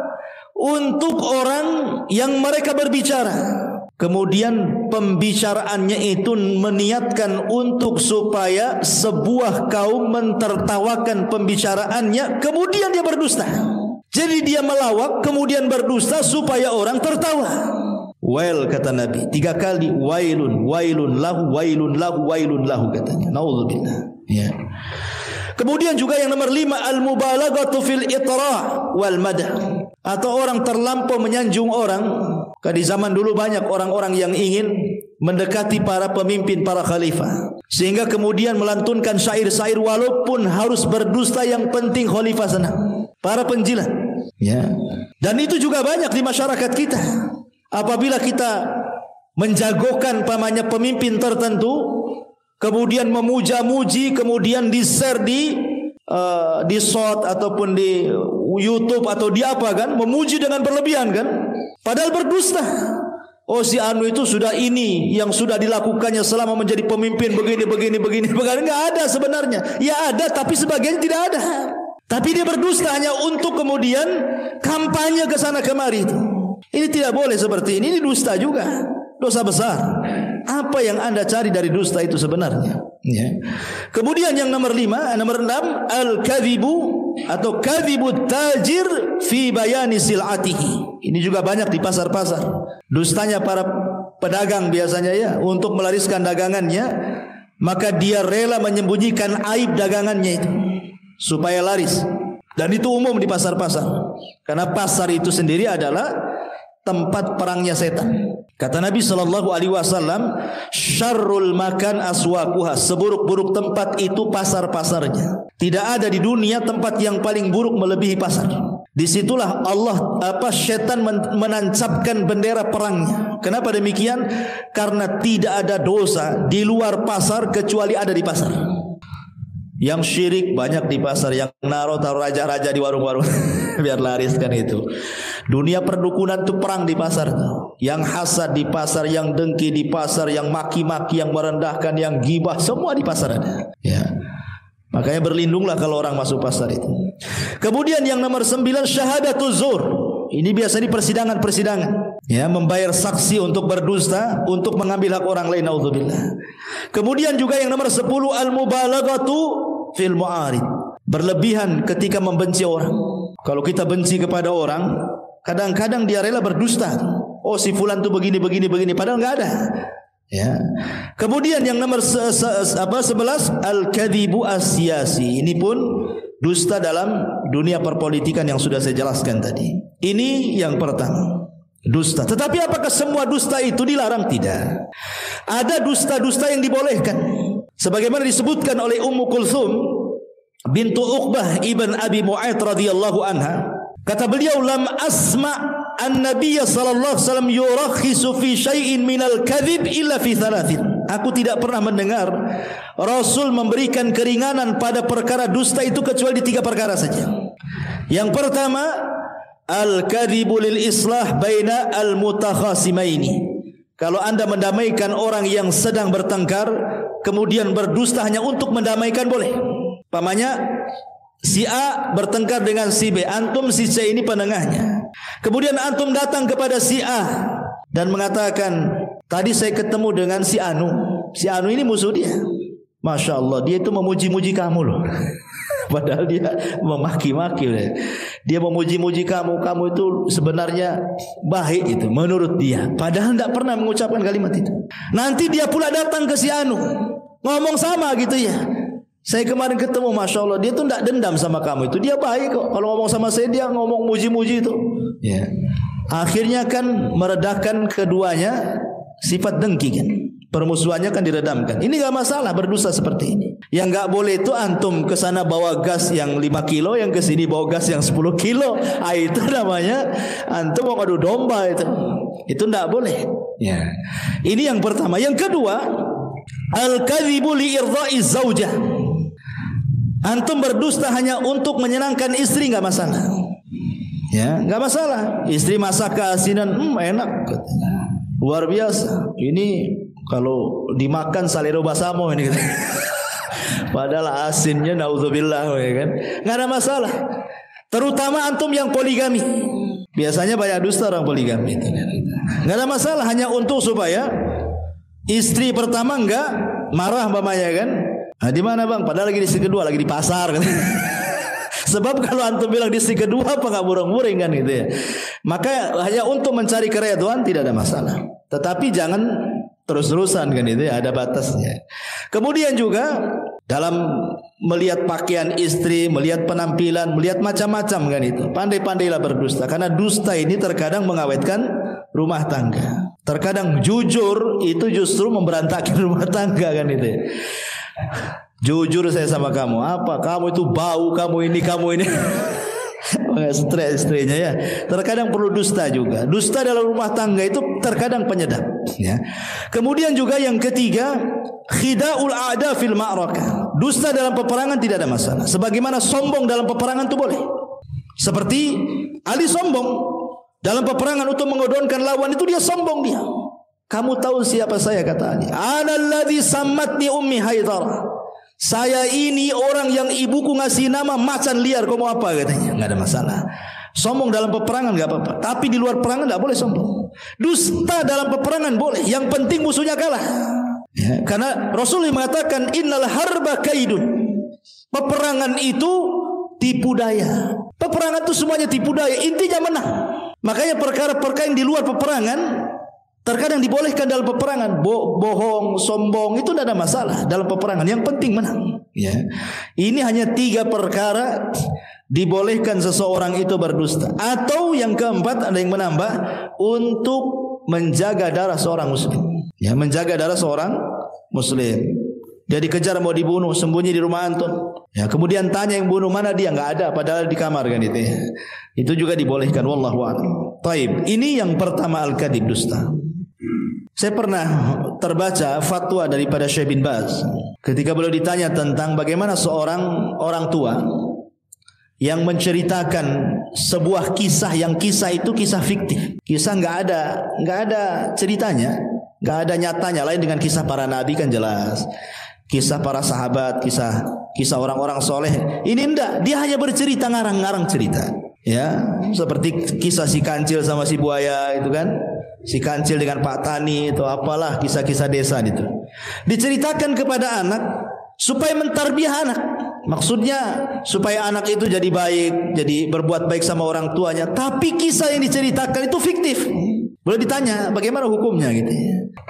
Untuk orang yang mereka berbicara. Kemudian pembicaraannya itu meniatkan untuk supaya sebuah kaum mentertawakan pembicaraannya, kemudian dia berdusta. Jadi dia melawak kemudian berdusta supaya orang tertawa. Well, kata Nabi 3 kali, wailun, wailun lahu, wailun lahu, wailun lahu, katanya. Naudzubillah. Ya. Kemudian juga yang nomor 5, al-mubalaghatu fil itra' wal madah, atau orang terlampau menyanjung orang. Di zaman dulu banyak orang-orang yang ingin mendekati para pemimpin, para khalifah, sehingga kemudian melantunkan syair-syair walaupun harus berdusta, yang penting khalifah senang. Para penjilat, ya. Dan itu juga banyak di masyarakat kita. Apabila kita menjagokan pamannya pemimpin tertentu, kemudian memuja-muji, kemudian di-share di short ataupun di YouTube atau di apa kan, memuji dengan berlebihan kan, padahal berdusta. Oh, si anu itu sudah ini yang sudah dilakukannya selama menjadi pemimpin begini. Enggak ada sebenarnya. Ya ada, tapi sebagian tidak ada. Tapi dia berdusta hanya untuk kemudian kampanye ke sana kemari itu. Ini tidak boleh seperti ini dusta juga. Dosa besar. Apa yang Anda cari dari dusta itu sebenarnya? Ya. Kemudian yang nomor 5, nomor 6, al-kadhibu atau kadhibut tajir fi bayani sil'atihi. Ini juga banyak di pasar-pasar. Dustanya para pedagang biasanya ya, untuk melariskan dagangannya, maka dia rela menyembunyikan aib dagangannya itu supaya laris. Dan itu umum di pasar-pasar. Karena pasar itu sendiri adalah tempat perangnya setan. Kata Nabi SAW, syarrul makan aswaquha, seburuk-buruk tempat itu pasar-pasarnya. Tidak ada di dunia tempat yang paling buruk melebihi pasar. Disitulah syaitan menancapkan bendera perangnya. Kenapa demikian? Karena tidak ada dosa di luar pasar kecuali ada di pasar. Yang syirik banyak di pasar, yang taruh raja-raja di warung-warung biar lariskan itu. Dunia perdukunan itu perang di pasar tuh. Yang hasad di pasar, yang dengki di pasar, yang maki-maki, yang merendahkan, yang gibah, semua di pasar ada. Ya. Makanya berlindunglah kalau orang masuk pasar itu. Kemudian yang nomor 9, syahadatuz zur. Ini biasa di persidangan-persidangan. Ya, membayar saksi untuk berdusta, untuk mengambil hak orang lain, naudzubillah. Kemudian juga yang nomor 10, al-mubalaghatu fil mu'arid. Berlebihan ketika membenci orang. Kalau kita benci kepada orang, kadang-kadang dia rela berdusta. Oh, si fulan tuh begini padahal enggak ada. Ya. Kemudian yang nomor 11, al-kadzibu as-siyasi. Ini pun dusta dalam dunia perpolitikan yang sudah saya jelaskan tadi. Ini yang pertama, dusta. Tetapi apakah semua dusta itu dilarang? Tidak. Ada dusta-dusta yang dibolehkan. Sebagaimana disebutkan oleh Ummu Kulthum bintu Uqbah ibn Abi Mu'ayth radhiyallahu anha, kata beliau, lam asma' an-nabiy sallallahu alaihi wasallam yurakhisu fi syai'in minal kadhib illa fi thalathin. Aku tidak pernah mendengar Rasul memberikan keringanan pada perkara dusta itu kecuali di 3 perkara saja. Yang pertama, al-kadhibu lil islah baina al-mutakhasimaini. Kalau Anda mendamaikan orang yang sedang bertengkar, kemudian berdusta hanya untuk mendamaikan, boleh. Pamannya si A bertengkar dengan si B, antum si C ini penengahnya. Kemudian antum datang kepada si A dan mengatakan, tadi saya ketemu dengan si Anu. Si Anu ini musuh dia. Masya Allah, dia itu memuji-muji kamu loh. Padahal dia memaki-maki. Dia memuji-muji kamu. Kamu itu sebenarnya baik itu menurut dia. Padahal tidak pernah mengucapkan kalimat itu. Nanti dia pula datang ke si Anu, ngomong sama gitu ya. Saya kemarin ketemu, Masya Allah, dia tuh tidak dendam sama kamu itu. Dia baik kok. Kalau ngomong sama saya, dia ngomong muji-muji itu. Ya. Akhirnya kan meredakan keduanya sifat dengki kan. Permusuhannya kan diredamkan. Ini enggak masalah berdusta seperti ini. Yang enggak boleh itu antum ke sana bawa gas yang 5 kilo, yang ke sini bawa gas yang 10 kilo. Itu namanya antum mau adu domba itu. Itu enggak boleh. Ya. Ini yang pertama. Yang kedua, al-kadzibu li irdha'i zaujah. Antum berdusta hanya untuk menyenangkan istri, enggak masalah. Ya, enggak masalah. Istri masak keasinan, enak katanya. Luar biasa. Ini kalau dimakan salero basamo ini. Padahal asinnya naudzubillah ya kan. Enggak ada masalah. Terutama antum yang poligami. Biasanya banyak dusta orang poligami itu. Enggak ada masalah, hanya untuk supaya istri pertama enggak marah mamanya kan. Nah, di mana bang? Padahal lagi di istri kedua, lagi di pasar kan. Sebab kalau antum bilang di istri kedua apa enggak muring-muring kan gitu ya. Maka hanya untuk mencari keridhaan tidak ada masalah. Tetapi jangan terus-terusan kan itu ya, ada batasnya. Kemudian juga dalam melihat pakaian istri, melihat penampilan, melihat macam-macam kan itu. Pandai-pandailah berdusta, karena dusta ini terkadang mengawetkan rumah tangga. Terkadang jujur itu justru memberantakan rumah tangga kan itu ya. Jujur saya sama kamu, apa? Kamu itu bau, kamu ini. Stres istrinya ya. Terkadang perlu dusta juga. Dusta dalam rumah tangga itu terkadang penyedap ya. Kemudian juga yang ketiga, khida'ul a'da fil ma'rakah. Dusta dalam peperangan tidak ada masalah. Sebagaimana sombong dalam peperangan itu boleh. Seperti Ali sombong dalam peperangan untuk mengodonkan lawan, itu dia sombong dia. Kamu tahu siapa saya, kata Ali. Ana alladzi sammatni ummi Haidarah. Saya ini orang yang ibuku ngasih nama macan liar. Kau mau apa katanya? Enggak ada masalah. Sombong dalam peperangan enggak apa-apa, tapi di luar peperangan enggak boleh sombong. Dusta dalam peperangan boleh, yang penting musuhnya kalah. Ya, karena Rasulullah mengatakan innal harba kaidun. Peperangan itu tipu daya. Peperangan itu semuanya tipu daya, intinya menang. Makanya perkara-perkara yang di luar peperangan terkadang dibolehkan dalam peperangan. Bohong, sombong itu tidak ada masalah dalam peperangan. Yang penting menang ya. Ini hanya 3 perkara dibolehkan seseorang itu berdusta. Atau yang keempat, ada yang menambah, untuk menjaga darah seorang muslim ya, menjaga darah seorang muslim. Dia dikejar mau dibunuh, sembunyi di rumah antum ya, kemudian tanya yang bunuh, mana dia? Enggak ada, padahal di kamar kan itu ya. Itu juga dibolehkan, wallahu a'lam. Taib. Ini yang pertama, al-kadhib, dusta. Saya pernah terbaca fatwa daripada Syekh bin Baz ketika beliau ditanya tentang bagaimana seorang orang tua yang menceritakan sebuah kisah yang kisah itu kisah fiktif. Kisah enggak ada ceritanya, enggak ada nyatanya, lain dengan kisah para nabi kan jelas. Kisah para sahabat, kisah orang-orang soleh. Ini enggak, dia hanya bercerita ngarang-ngarang cerita. Ya, seperti kisah si kancil sama si buaya itu kan. Si kancil dengan Pak Tani atau apalah kisah-kisah desa itu. Diceritakan kepada anak supaya mentarbiah anak. Maksudnya supaya anak itu jadi baik, jadi berbuat baik sama orang tuanya. Tapi kisah yang diceritakan itu fiktif. Boleh ditanya bagaimana hukumnya gitu.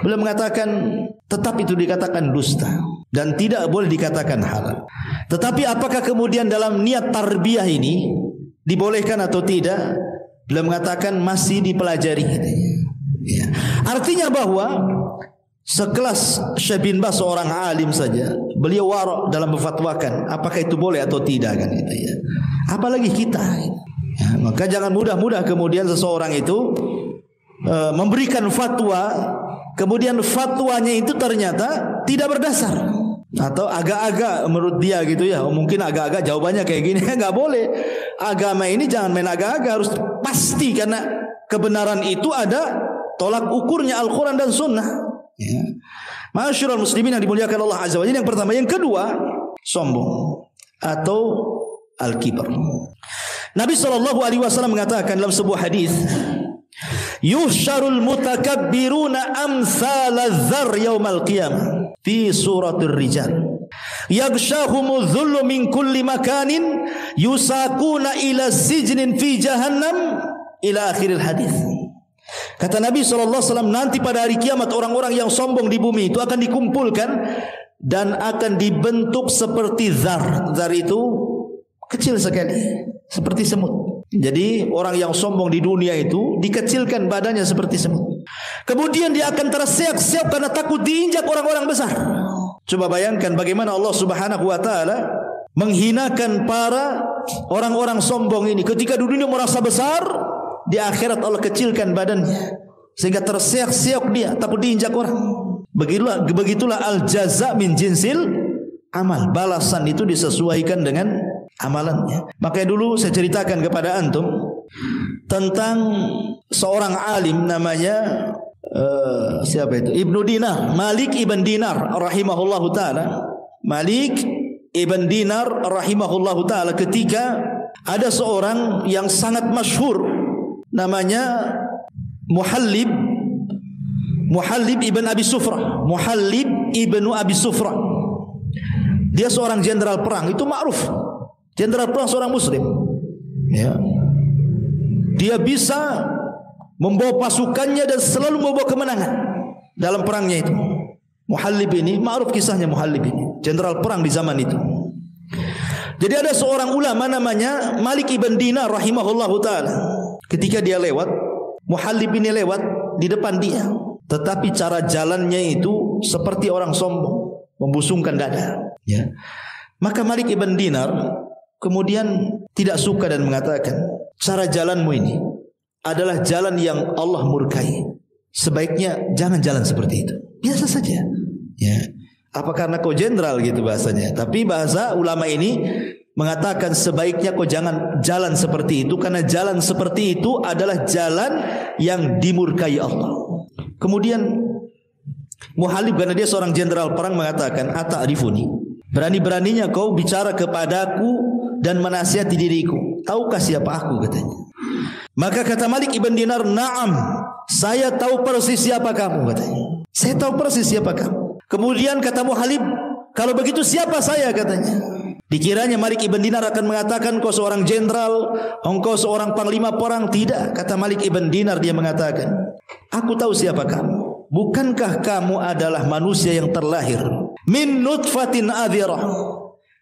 Beliau mengatakan tetap itu dikatakan dusta dan tidak boleh dikatakan halal. Tetapi apakah kemudian dalam niat tarbiyah ini dibolehkan atau tidak? Beliau mengatakan masih dipelajari gitu. Ya. Artinya bahwa sekelas Syekh bin Baz seorang alim saja, beliau wara' dalam berfatwakan apakah itu boleh atau tidak kan gitu ya. Apalagi kita. Ya, maka jangan mudah-mudah kemudian seseorang itu memberikan fatwa, kemudian fatwanya itu ternyata tidak berdasar atau agak-agak menurut dia gitu ya. Mungkin agak-agak jawabannya kayak gini. Enggak boleh. Agama ini jangan main agak-agak, harus pasti karena kebenaran itu ada tolak ukurnya Al-Quran dan Sunnah. Ya. Ma'asyiral muslimin yang dimuliakan Allah Azza wa Jalla. Yang pertama, yang kedua, sombong atau al-kibar. Nabi SAW mengatakan dalam sebuah hadis, yuhsyarul mutakabbiruna amsalaz-zar yaumal qiyamah fi suratir rijal yaghshahumudz dhullu min kulli makanin yusaquna ila sijnin fi jahannam ila akhiril hadis. Kata Nabi SAW, nanti pada hari kiamat orang-orang yang sombong di bumi itu akan dikumpulkan dan akan dibentuk seperti zar. Zar itu kecil sekali, seperti semut. Jadi orang yang sombong di dunia itu dikecilkan badannya seperti semut. Kemudian dia akan terseok-seok karena takut diinjak orang-orang besar. Coba bayangkan bagaimana Allah Subhanahu wa taala menghinakan para orang-orang sombong ini. Ketika di dunia merasa besar, di akhirat Allah kecilkan badannya sehingga terseok-seok dia, takut diinjak orang. Begitulah al-jaza min jinsil amal. Balasan itu disesuaikan dengan amalannya. Makanya dulu saya ceritakan kepada antum tentang seorang alim namanya siapa itu? Ibnu Dinar, Malik ibn Dinar rahimahullahu taala. Malik ibn Dinar rahimahullahu taala, ketika ada seorang yang sangat masyhur namanya Muhallib ibn Abi Sufrah. Muhallib ibnu Abi Sufrah. Dia seorang jenderal perang, itu ma'ruf. Jenderal perang seorang muslim. Ya. Dia bisa membawa pasukannya dan selalu membawa kemenangan dalam perangnya itu. Muhallib ini ma'ruf kisahnya. Muhallib ini jenderal perang di zaman itu. Jadi ada seorang ulama namanya Malik ibn Dinar rahimahullahu taala. Ketika dia lewat, Muhallib ini lewat di depan dia, tetapi cara jalannya itu seperti orang sombong, membusungkan dada. Ya. Maka Malik ibn Dinar kemudian tidak suka dan mengatakan, cara jalanmu ini adalah jalan yang Allah murkai. Sebaiknya jangan jalan seperti itu. Biasa saja. Ya. Apa karena kau jenderal gitu bahasanya? Tapi bahasa ulama ini mengatakan sebaiknya kau jangan jalan seperti itu, karena jalan seperti itu adalah jalan yang dimurkai Allah. Kemudian Muhallib, karena dia seorang jenderal perang, mengatakan, ata'rifuni, berani-beraninya kau bicara kepadaku dan menasihati diriku, tahukah siapa aku, katanya. Maka kata Malik ibn Dinar, na'am, saya tahu persis siapa kamu, katanya. Saya tahu persis siapa kamu. Kemudian kata Muhallib, kalau begitu siapa saya, katanya. Dikiranya Malik ibn Dinar akan mengatakan kau seorang jenderal, engkau seorang panglima perang. Tidak, kata Malik ibn Dinar, dia mengatakan, aku tahu siapa kamu. Bukankah kamu adalah manusia yang terlahir min nutfatin adhirah,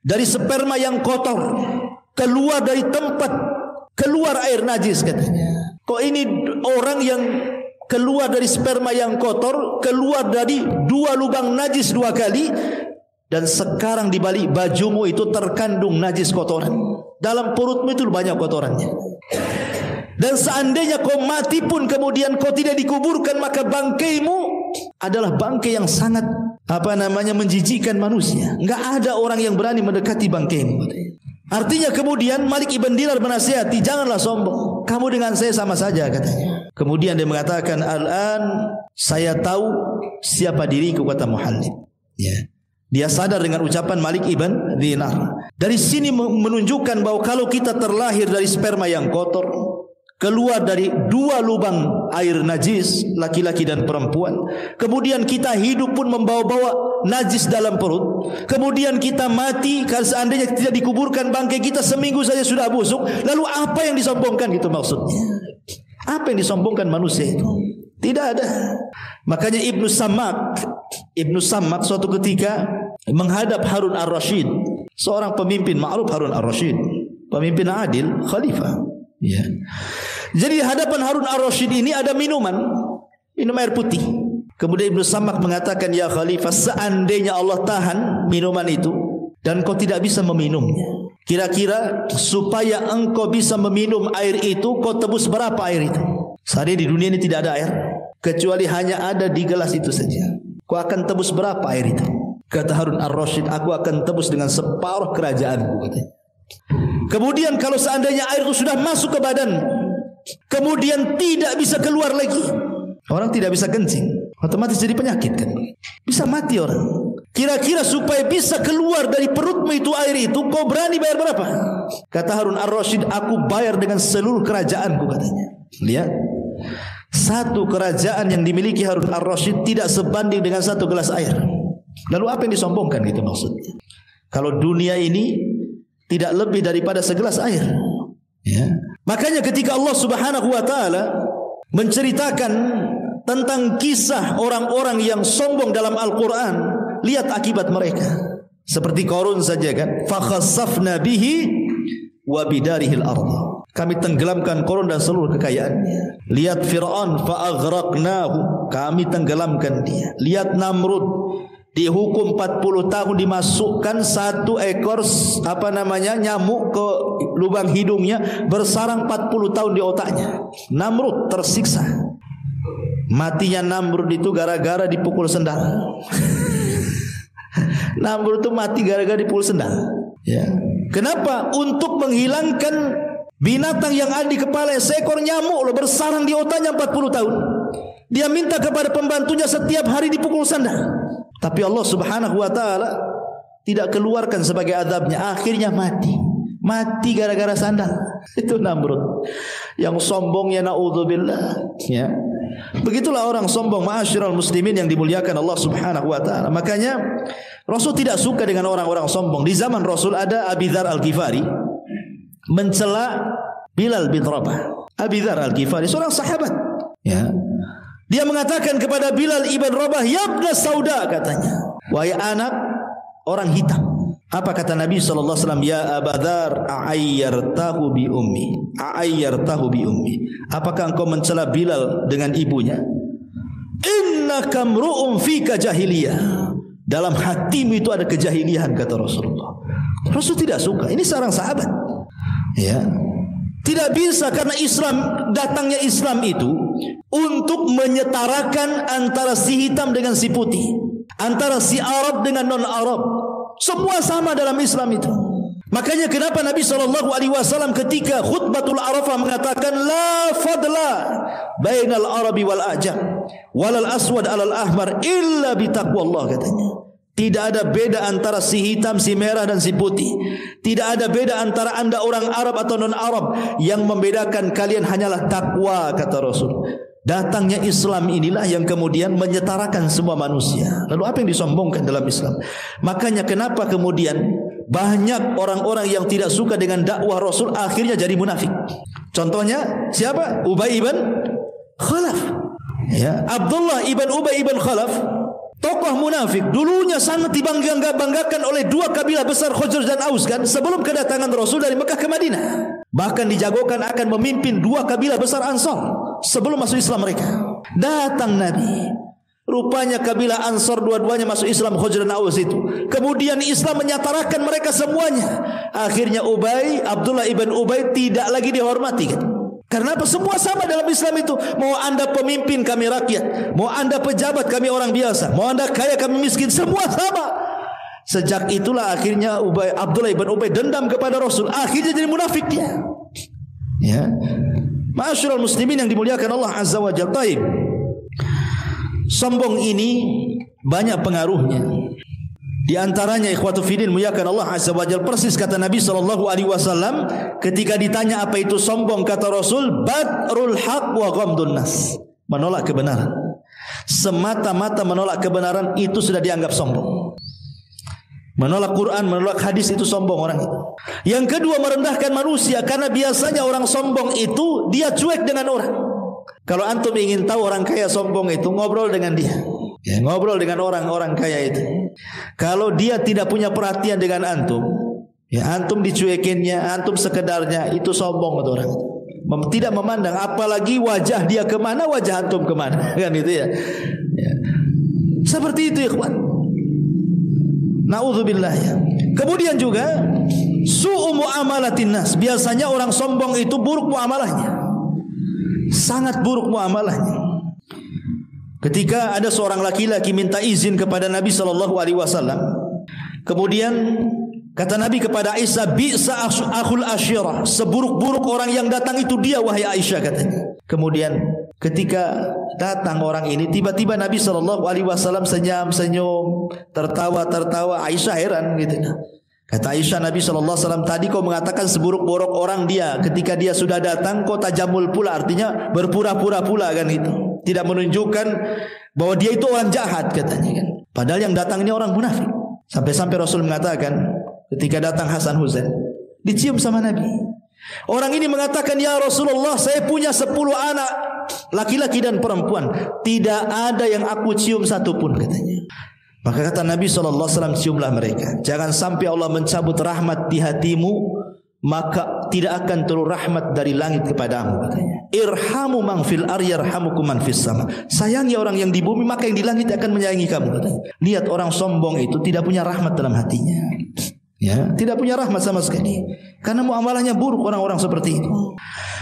dari sperma yang kotor, keluar dari tempat keluar air najis, katanya. Kok ini orang yang keluar dari sperma yang kotor, keluar dari 2 lubang najis 2 kali, dan sekarang di balik bajumu itu terkandung najis kotoran. Dalam perutmu itu banyak kotorannya. Dan seandainya kau mati pun kemudian kau tidak dikuburkan, maka bangkaimu adalah bangkai yang sangat menjijikkan manusia. Enggak ada orang yang berani mendekati bangkaimu. Artinya kemudian Malik ibn Dinar menasihati, janganlah sombong. Kamu dengan saya sama saja, katanya. Kemudian dia mengatakan, al-an saya tahu siapa diriku, kata Muhallib. Ya. Dia sadar dengan ucapan Malik ibn Dinar. Dari sini menunjukkan bahwa kalau kita terlahir dari sperma yang kotor, keluar dari dua lubang air najis, laki-laki dan perempuan, kemudian kita hidup pun membawa-bawa najis dalam perut, kemudian kita mati, kalau seandainya tidak dikuburkan bangkai kita seminggu saja sudah busuk, lalu apa yang disombongkan, gitu maksudnya. Apa yang disombongkan manusia itu? Tidak ada. Makanya Ibnu Sammak suatu ketika menghadap Harun ar-Rasyid, seorang pemimpin ma'ruf. Harun ar-Rasyid, pemimpin adil, khalifah. Ya. Jadi di hadapan Harun ar-Rasyid ini ada minum air putih. Kemudian Ibnu Sammak mengatakan, ya khalifah, seandainya Allah tahan minuman itu dan kau tidak bisa meminumnya, kira-kira supaya engkau bisa meminum air itu, kau tebus berapa air itu? Saat ini di dunia ini tidak ada air, kecuali hanya ada di gelas itu saja. Kau akan tebus berapa air itu? Kata Harun ar-Rasyid, aku akan tebus dengan separuh kerajaanku, katanya. Kemudian kalau seandainya air itu sudah masuk ke badan, kemudian tidak bisa keluar lagi, orang tidak bisa kencing, otomatis jadi penyakit kan, bisa mati orang. Kira-kira supaya bisa keluar dari perutmu itu air itu, kau berani bayar berapa? Kata Harun ar-Rasyid, aku bayar dengan seluruh kerajaanku, katanya. Lihat, satu kerajaan yang dimiliki Harun ar-Rasyid tidak sebanding dengan satu gelas air. Lalu apa yang disombongkan, gitu maksudnya? Kalau dunia ini tidak lebih daripada segelas air, ya. Makanya ketika Allah Subhanahu wa taala menceritakan tentang kisah orang-orang yang sombong dalam Al-Quran, lihat akibat mereka. Seperti Qarun saja kan, fa khassafna bihi wa bidarihil ardh. Kami tenggelamkan Qarun dan seluruh kekayaannya. Lihat Fir'aun, fa aghraqnahu, kami tenggelamkan dia. Lihat Namrud, dihukum 40 tahun, dimasukkan satu ekor nyamuk ke lubang hidungnya, bersarang 40 tahun di otaknya. Namrud tersiksa. Matinya Namrud itu gara-gara dipukul sendal. Namrud itu mati gara-gara dipukul sendal, ya. Kenapa? Untuk menghilangkan binatang yang ada di kepala, seekor nyamuk bersarang di otaknya 40 tahun. Dia minta kepada pembantunya setiap hari dipukul sandal. Tapi Allah Subhanahu wa taala tidak keluarkan sebagai azabnya, akhirnya mati. Mati gara-gara sandal. Itu Namrud yang sombongnya, naudzubillah, ya. Begitulah orang sombong, ma'asyiral muslimin yang dimuliakan Allah Subhanahu wa taala. Makanya Rasul tidak suka dengan orang-orang sombong. Di zaman Rasul ada Abi Dzar Al-Ghifari mencela Bilal bin Rabah. Abi Dzar Al-Ghifari seorang sahabat, ya. Dia mengatakan kepada Bilal ibn Rabah, ya ibna Sauda, katanya, wahai anak orang hitam. Apa kata Nabi SAW? Ya Aba Dzar, a'ayyartahu bi ummi, a'ayyartahu bi ummi. Apakah engkau mencela Bilal dengan ibunya? Innaka mru'un fika jahiliyah. Dalam hatimu itu ada kejahilian, kata Rasulullah. Rasul tidak suka. Ini seorang sahabat, ya. Tidak bisa, karena datangnya Islam itu untuk menyetarakan antara si hitam dengan si putih, antara si Arab dengan non-Arab. Semua sama dalam Islam itu. Makanya kenapa Nabi SAW ketika khutbatul Arafah mengatakan la fadla bainal Arabi wal Ajam walal aswad alal ahmar illa bitaqwallah, katanya. Tidak ada beda antara si hitam, si merah dan si putih. Tidak ada beda antara anda orang Arab atau non-Arab. Yang membedakan kalian hanyalah takwa, kata Rasul. Datangnya Islam inilah yang kemudian menyetarakan semua manusia. Lalu apa yang disombongkan dalam Islam? Makanya kenapa kemudian banyak orang-orang yang tidak suka dengan dakwah Rasul akhirnya jadi munafik. Contohnya siapa? Ubay ibn Khalaf, ya. Abdullah ibn Ubay ibn Khalaf, tokoh munafik, dulunya sangat dibanggakan oleh dua kabilah besar, Khazraj dan Aus, kan, sebelum kedatangan Rasul dari Mekah ke Madinah. Bahkan dijagokan akan memimpin dua kabilah besar Ansar sebelum masuk Islam mereka. Datang Nabi, rupanya kabilah Ansar dua-duanya masuk Islam, Khazraj dan Aus itu. Kemudian Islam menyatarakan mereka semuanya. Akhirnya Abdullah ibn Ubay tidak lagi dihormati, kan? Karena apa? Semua sama dalam Islam itu. Mau anda pemimpin, kami rakyat. Mau anda pejabat, kami orang biasa. Mau anda kaya, kami miskin. Semua sama. Sejak itulah akhirnya Abdullah ibn Ubay dendam kepada Rasul. Akhirnya jadi munafik dia. Ya. Ma'asyiral muslimin yang dimuliakan Allah Azza wa Jalla. Taib. Sombong ini banyak pengaruhnya. Di antaranya ikhwatu fiddin muliakan Allah Azza wa Jalla, persis kata Nabi SAW ketika ditanya apa itu sombong, kata Rasul, batrul haq wa ghamdun nas, menolak kebenaran. Semata-mata menolak kebenaran itu sudah dianggap sombong. Menolak Quran, menolak hadis itu sombong orang itu. Yang kedua, merendahkan manusia, karena biasanya orang sombong itu dia cuek dengan orang. Kalau antum ingin tahu orang kaya sombong itu, ngobrol dengan dia. Ya, ngobrol dengan orang-orang kaya itu. Kalau dia tidak punya perhatian dengan antum, ya antum dicuekinnya, antum sekedarnya, itu sombong itu orang. Tidak memandang, apalagi wajah dia kemana, wajah antum kemana, kan itu ya. Ya. Seperti itu ikhwan. Na'udzubillah ya. Kemudian juga su'u muamalatin nas. Biasanya orang sombong itu buruk muamalahnya. Sangat buruk muamalahnya. Ketika ada seorang laki-laki minta izin kepada Nabi SAW, kemudian kata Nabi kepada Aisyah, bi'sa akhul asyirah, seburuk-buruk orang yang datang itu dia wahai Aisyah, katanya. Kemudian ketika datang orang ini, tiba-tiba Nabi SAW senyum-senyum, tertawa-tertawa. Aisyah heran gitu. Kata Aisyah, Nabi SAW, tadi kau mengatakan seburuk-buruk orang dia, ketika dia sudah datang kau tajamul pula, artinya berpura-pura pula kan itu. Tidak menunjukkan bahwa dia itu orang jahat, katanya kan. Padahal yang datang ini orang munafik. Sampai-sampai Rasul mengatakan ketika datang Hasan Husain, dicium sama Nabi. Orang ini mengatakan, ya Rasulullah, saya punya 10 anak laki-laki dan perempuan, tidak ada yang aku cium satupun, katanya. Maka kata Nabi SAW, ciumlah mereka. Jangan sampai Allah mencabut rahmat di hatimu, maka tidak akan turun rahmat dari langit kepadamu, katanya. Irhamu man fil ardi yarhamukum man fis sama. Sayangi orang yang di bumi, maka yang di langit akan menyayangi kamu, katanya. Lihat orang sombong itu tidak punya rahmat dalam hatinya. Ya, tidak punya rahmat sama sekali. Karena muamalahnya buruk orang-orang seperti itu.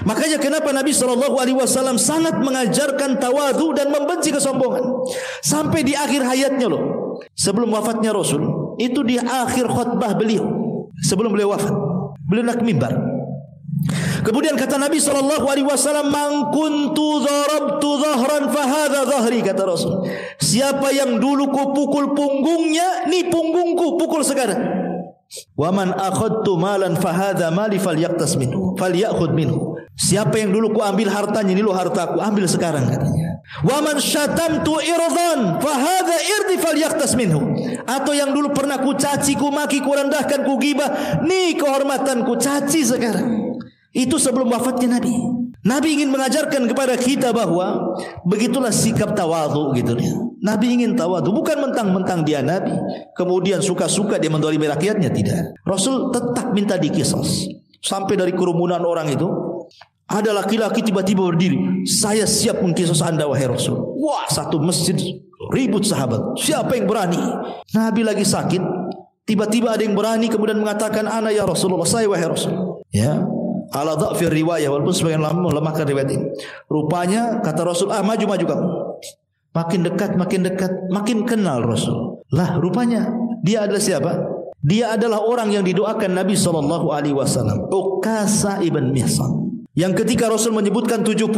Makanya kenapa Nabi SAW sangat mengajarkan tawadhu dan membenci kesombongan. Sampai di akhir hayatnya loh. Sebelum wafatnya Rasul, itu di akhir khutbah beliau, sebelum beliau wafat, beliau naik mimbar. Kemudian kata Nabi SAW, man kuntu darabtu dhahran fahadha dhahri, kata Rasul. Siapa yang dulu ku pukul punggungnya, ni punggungku, pukul sekarang. Wa man akhadtu malan fahadha mali falyaqtas minhu falyakhudh minhu. Siapa yang dulu ku ambil hartanya, ini lo hartaku, ambil sekarang, katanya. Wa man syatamtu irdan fahadha irdi falyaqtas minhu. Atau yang dulu pernah ku caci, ku maki, ku rendahkan, ku gibah, nih kehormatanku, caci sekarang. Itu sebelum wafatnya Nabi. Nabi ingin mengajarkan kepada kita bahwa begitulah sikap tawadhu gitu ya. Nabi ingin tawadhu, bukan mentang-mentang dia Nabi kemudian suka-suka dia mendolimi rakyatnya, tidak. Rasul tetap minta dikisos. Sampai dari kerumunan orang itu ada laki-laki tiba-tiba berdiri, saya siap mengkisos anda wahai Rasul. Wah, satu masjid ribut sahabat, siapa yang berani? Nabi lagi sakit, tiba-tiba ada yang berani kemudian mengatakan, ana ya Rasulullah, saya wahai Rasul. Ya, ala dha'fir riwayah, walaupun sebagian lama melemahkan riwayat ini. Rupanya kata Rasul, maju-maju kamu. Makin dekat, makin kenal Rasul. Lah, rupanya dia adalah siapa? Dia adalah orang yang didoakan Nabi SAW, Uqasa ibn Mihsan. Yang ketika Rasul menyebutkan 70.000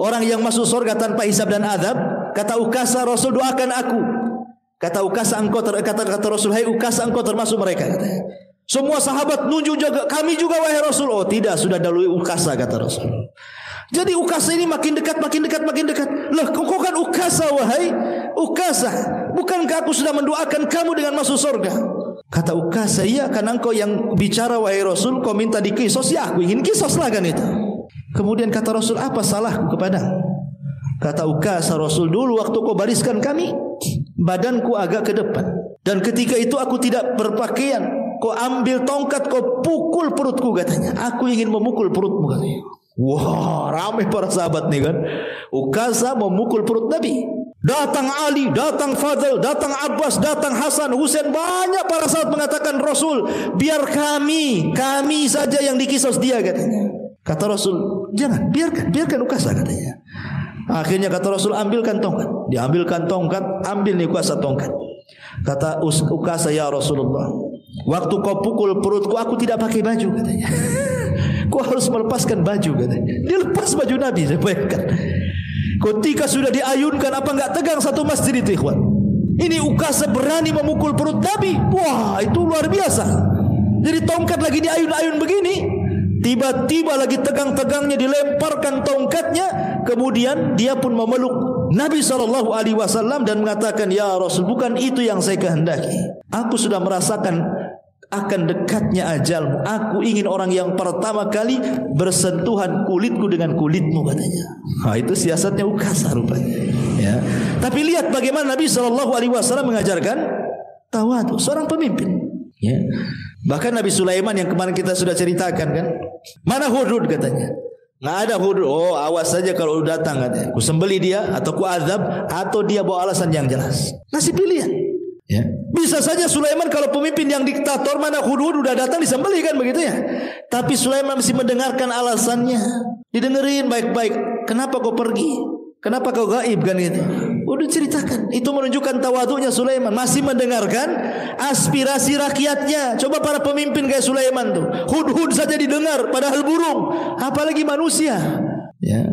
orang yang masuk surga tanpa hisab dan azab, kata Uqasa, Rasul doakan aku. Kata Uqasa, kata Rasul, hai Uqasa, engkau termasuk mereka, katanya. Semua sahabat nunjuk juga, kami juga wahai Rasul. Oh tidak, sudah dahului Uqasa, kata Rasul. Jadi Uqasa ini makin dekat. Loh, kau kan Uqasa, wahai Uqasa, bukankah aku sudah mendoakan kamu dengan masuk surga? Kata Uqasa, iya, karena engkau yang bicara wahai Rasul, kau minta dikisos, ya aku ingin kisos lah kan itu. Kemudian kata Rasul, apa salahku kepadamu? Kata Uqasa, Rasul, dulu waktu kau bariskan kami, badanku agak ke depan, dan ketika itu aku tidak berpakaian. Kau ambil tongkat, kau pukul perutku, katanya. Aku ingin memukul perutmu, katanya. Wah, ramai para sahabat nih kan. Uqasa memukul perut Nabi. Datang Ali, datang Fadl, datang Abbas, datang Hasan, Husain. Banyak para sahabat mengatakan, Rasul, biar kami saja yang dikisos dia, katanya. Kata Rasul, jangan, biarkan Ukasha katanya. Akhirnya kata Rasul, ambilkan tongkat. Diambilkan tongkat, ambil nih Ukasha tongkat. Kata Ukasha, ya Rasulullah, waktu kau pukul perutku, aku tidak pakai baju katanya. Kau harus melepaskan baju katanya. Dia lepas baju Nabi, saya bayangkan. Ketika sudah diayunkan, apa enggak tegang satu masjid itu, ikhwan? Ini Ukasha berani memukul perut Nabi. Wah, itu luar biasa. Jadi tongkat lagi diayun-ayun begini, tiba-tiba lagi tegang-tegangnya dilemparkan tongkatnya, kemudian dia pun memeluk Nabi SAW dan mengatakan, ya Rasul, bukan itu yang saya kehendaki. Aku sudah merasakan akan dekatnya ajalmu. Aku ingin orang yang pertama kali bersentuhan kulitku dengan kulitmu katanya. Nah, itu siasatnya Ukasha rupanya. Ya. Tapi lihat bagaimana Nabi SAW mengajarkan tawadhu seorang pemimpin. Ya. Bahkan Nabi Sulaiman yang kemarin kita sudah ceritakan kan, mana Hudhud katanya. Nggak ada Hudhud. Oh, awas saja kalau datang katanya. Ku sembeli dia atau ku azab, atau dia bawa alasan yang jelas. Ngasih pilihan. Ya. Bisa saja Sulaiman kalau pemimpin yang diktator, mana Hudhud udah datang disembeli kan begitu ya. Tapi Sulaiman masih mendengarkan alasannya. Didengerin baik-baik. Kenapa kau pergi? Kenapa kau gaib kan gitu? Udah ceritakan. Itu menunjukkan tawadhunya Sulaiman, masih mendengarkan aspirasi rakyatnya. Coba para pemimpin kayak Sulaiman tuh, Hudhud saja didengar, padahal burung, apalagi manusia. Ya.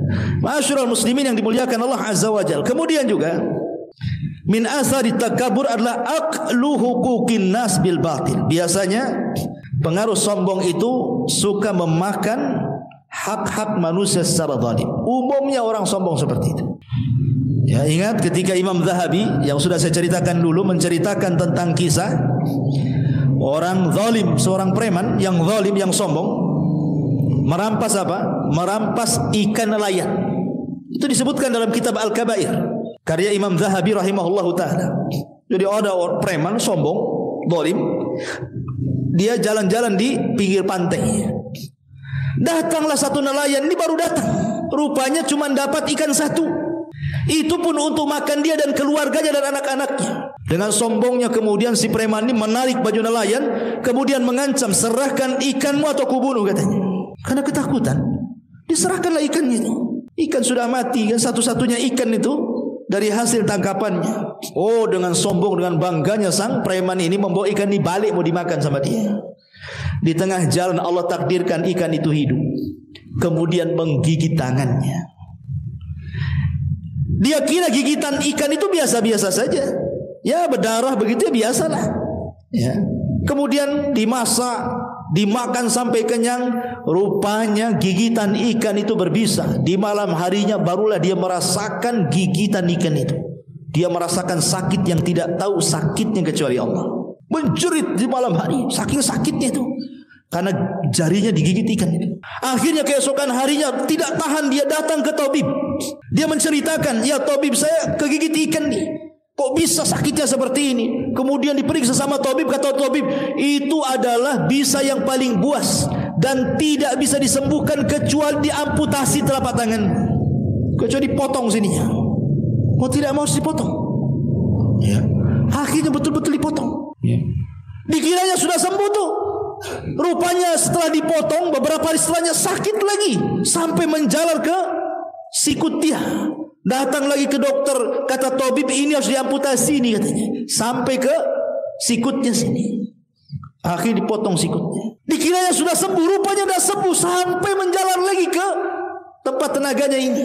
Ma'asyiral muslimin yang dimuliakan Allah Azza wa Jalla. Kemudian juga min asari takabur adalah aqlu huquqin nas bil batil. Biasanya pengaruh sombong itu suka memakan hak-hak manusia secara zalim. Umumnya orang sombong seperti itu. Ya, ingat ketika Imam Zahabi yang sudah saya ceritakan dulu menceritakan tentang kisah orang zalim, seorang preman yang zalim, yang sombong, merampas apa? Merampas ikan nelayan. Itu disebutkan dalam kitab Al-Kabair karya Imam Zahabi rahimahullahu taala. Jadi ada orang preman sombong, zalim, dia jalan-jalan di pinggir pantai. Datanglah satu nelayan, ini baru datang. Rupanya cuma dapat ikan satu. Itu pun untuk makan dia dan keluarganya dan anak-anaknya. Dengan sombongnya kemudian si preman ini menarik baju nelayan, kemudian mengancam, serahkan ikanmu atau kubunuh katanya. Karena ketakutan, diserahkanlah ikannya itu. Ikan sudah mati kan, satu-satunya ikan itu dari hasil tangkapannya. Oh, dengan sombong, dengan bangganya sang preman ini membawa ikan ini balik mau dimakan sama dia. Di tengah jalan Allah takdirkan ikan itu hidup, kemudian menggigit tangannya. Dia kira gigitan ikan itu biasa-biasa saja, ya berdarah begitu ya biasalah. Ya. Kemudian dimasak, dimakan sampai kenyang. Rupanya gigitan ikan itu berbisa. Di malam harinya barulah dia merasakan gigitan ikan itu. Dia merasakan sakit yang tidak tahu sakitnya kecuali Allah. Menjerit di malam hari, saking sakitnya itu, karena jarinya digigit ikan itu. Akhirnya keesokan harinya tidak tahan, dia datang ke tabib. Dia menceritakan, ya tabib, saya kegigit ikan nih. Kok bisa sakitnya seperti ini? Kemudian diperiksa sama tabib, kata tabib, itu adalah bisa yang paling buas dan tidak bisa disembuhkan kecuali diamputasi telapak tangan, kecuali dipotong sininya. Mau tidak mau harus dipotong. Ya. Akhirnya betul-betul dipotong. Ya. Dikiranya sudah sembuh tuh. Rupanya setelah dipotong beberapa hari setelahnya sakit lagi sampai menjalar ke sikut dia. Datang lagi ke dokter, kata tabib ini harus diamputasi nih katanya, sampai ke sikutnya sini. Akhirnya dipotong sikutnya. Dikiranya sudah sembuh, rupanya sudah sembuh sampai menjalar lagi ke tempat tenaganya ini.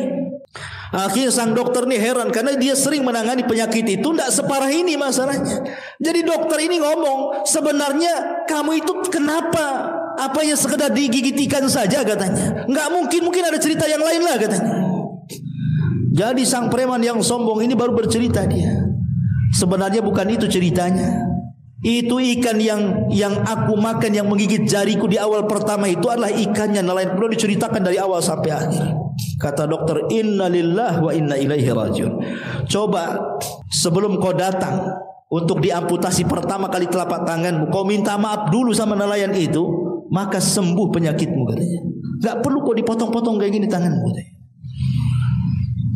Akhirnya sang dokter ini heran karena dia sering menangani penyakit itu, tidak separah ini masalahnya. Jadi dokter ini ngomong, sebenarnya kamu itu kenapa? Apa yang sekedar digigit ikan saja katanya? Enggak mungkin, mungkin ada cerita yang lain lah katanya. Jadi sang preman yang sombong ini baru bercerita dia, sebenarnya bukan itu ceritanya. Itu ikan yang aku makan yang menggigit jariku di awal pertama itu adalah ikannya nelayan. Perlu diceritakan dari awal sampai akhir. Kata dokter, inna lillahi wa inna ilaihi rajiun. Coba sebelum kau datang untuk diamputasi pertama kali telapak tanganmu, kau minta maaf dulu sama nelayan itu, maka sembuh penyakitmu katanya. Gak perlu kau dipotong-potong kayak gini tanganmu katanya.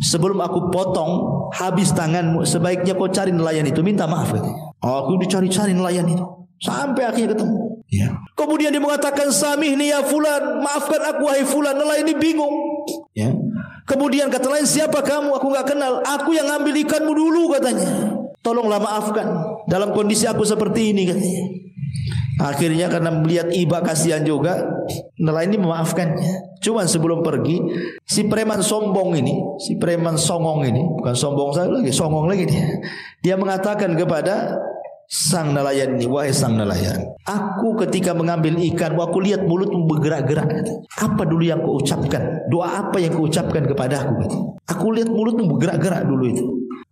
Sebelum aku potong habis tanganmu, sebaiknya kau cari nelayan itu, minta maaf katanya. Aku dicari-cari nelayan itu sampai akhirnya ketemu. Ya. Kemudian dia mengatakan samihni ya fulan, maafkan aku wahai fulan. Nelayan ini bingung. Ya. Kemudian kata lain, siapa kamu? Aku enggak kenal. Aku yang ngambil ikanmu dulu katanya. Tolonglah maafkan dalam kondisi aku seperti ini katanya. Akhirnya karena melihat iba kasihan juga, nelayan ini memaafkannya. Cuman sebelum pergi, si preman sombong ini, si preman songong ini, bukan sombong saya lagi, songong lagi dia. Dia mengatakan kepada sang nelayan ini, wahai sang nelayan, aku ketika mengambil ikan, aku lihat mulutmu bergerak-gerak. Apa dulu yang kau ucapkan? Doa apa yang kau ucapkan kepada aku? Aku lihat mulutmu bergerak-gerak dulu itu.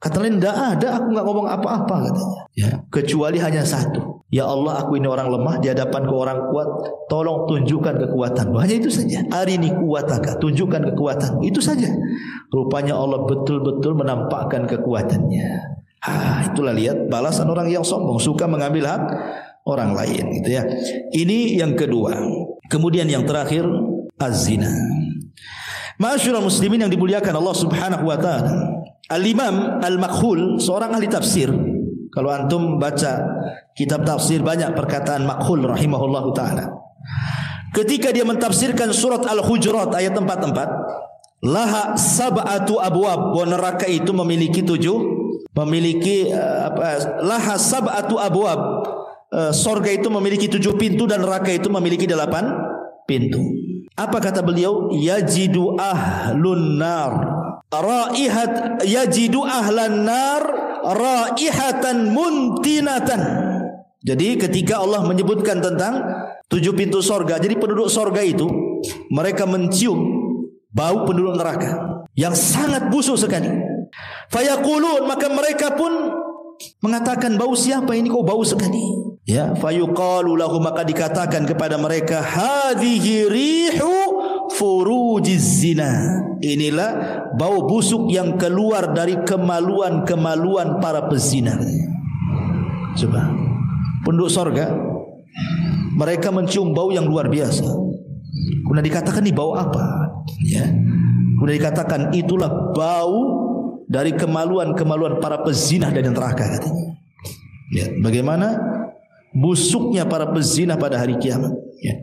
Kata lain, tidak ada, aku enggak ngomong apa-apa katanya. Ya, kecuali hanya satu. Ya Allah, aku ini orang lemah di hadapan kau orang kuat. Tolong tunjukkan kekuatanmu. Hanya itu saja. Arini kuwataka, tunjukkan kekuatanmu. Itu saja. Rupanya Allah betul-betul menampakkan kekuatannya. Itulah lihat balasan orang yang sombong, suka mengambil hak orang lain, gitu ya. Ini yang kedua. Kemudian yang terakhir, az-zina. Ma'asyiral muslimin yang dimuliakan Allah Subhanahu wa taala. Al-Imam Al-Makhul, seorang ahli tafsir. Kalau antum baca kitab tafsir, banyak perkataan Makhul rahimahullahu taala. Ketika dia mentafsirkan surat Al-Hujurat ayat 44, laha sab'atu abwab, bahwa neraka itu memiliki laha sab'atu abwab, sorga itu memiliki 7 pintu dan neraka itu memiliki 8 pintu. Apa kata beliau? Yajidu ahlun nar raihat, yajidu ahlan nar raihatan muntinatan. Jadi ketika Allah menyebutkan tentang 7 pintu sorga, jadi penduduk sorga itu mereka mencium bau penduduk neraka yang sangat busuk sekali. Fayaqulun, maka mereka pun mengatakan, bau siapa ini kok bau sekali? Ya, fayuqalu lahu, maka dikatakan kepada mereka, hadhihi rihu furujiz zina. Inilah bau busuk yang keluar dari kemaluan-kemaluan para pezina. Coba, penduduk sorga mereka mencium bau yang luar biasa. Kemudian dikatakan, ini bau apa? Ya. Kemudian dikatakan, itulah bau dari kemaluan-kemaluan para pezina dari neraka katanya. Ya, bagaimana busuknya para pezina pada hari kiamat. Ya.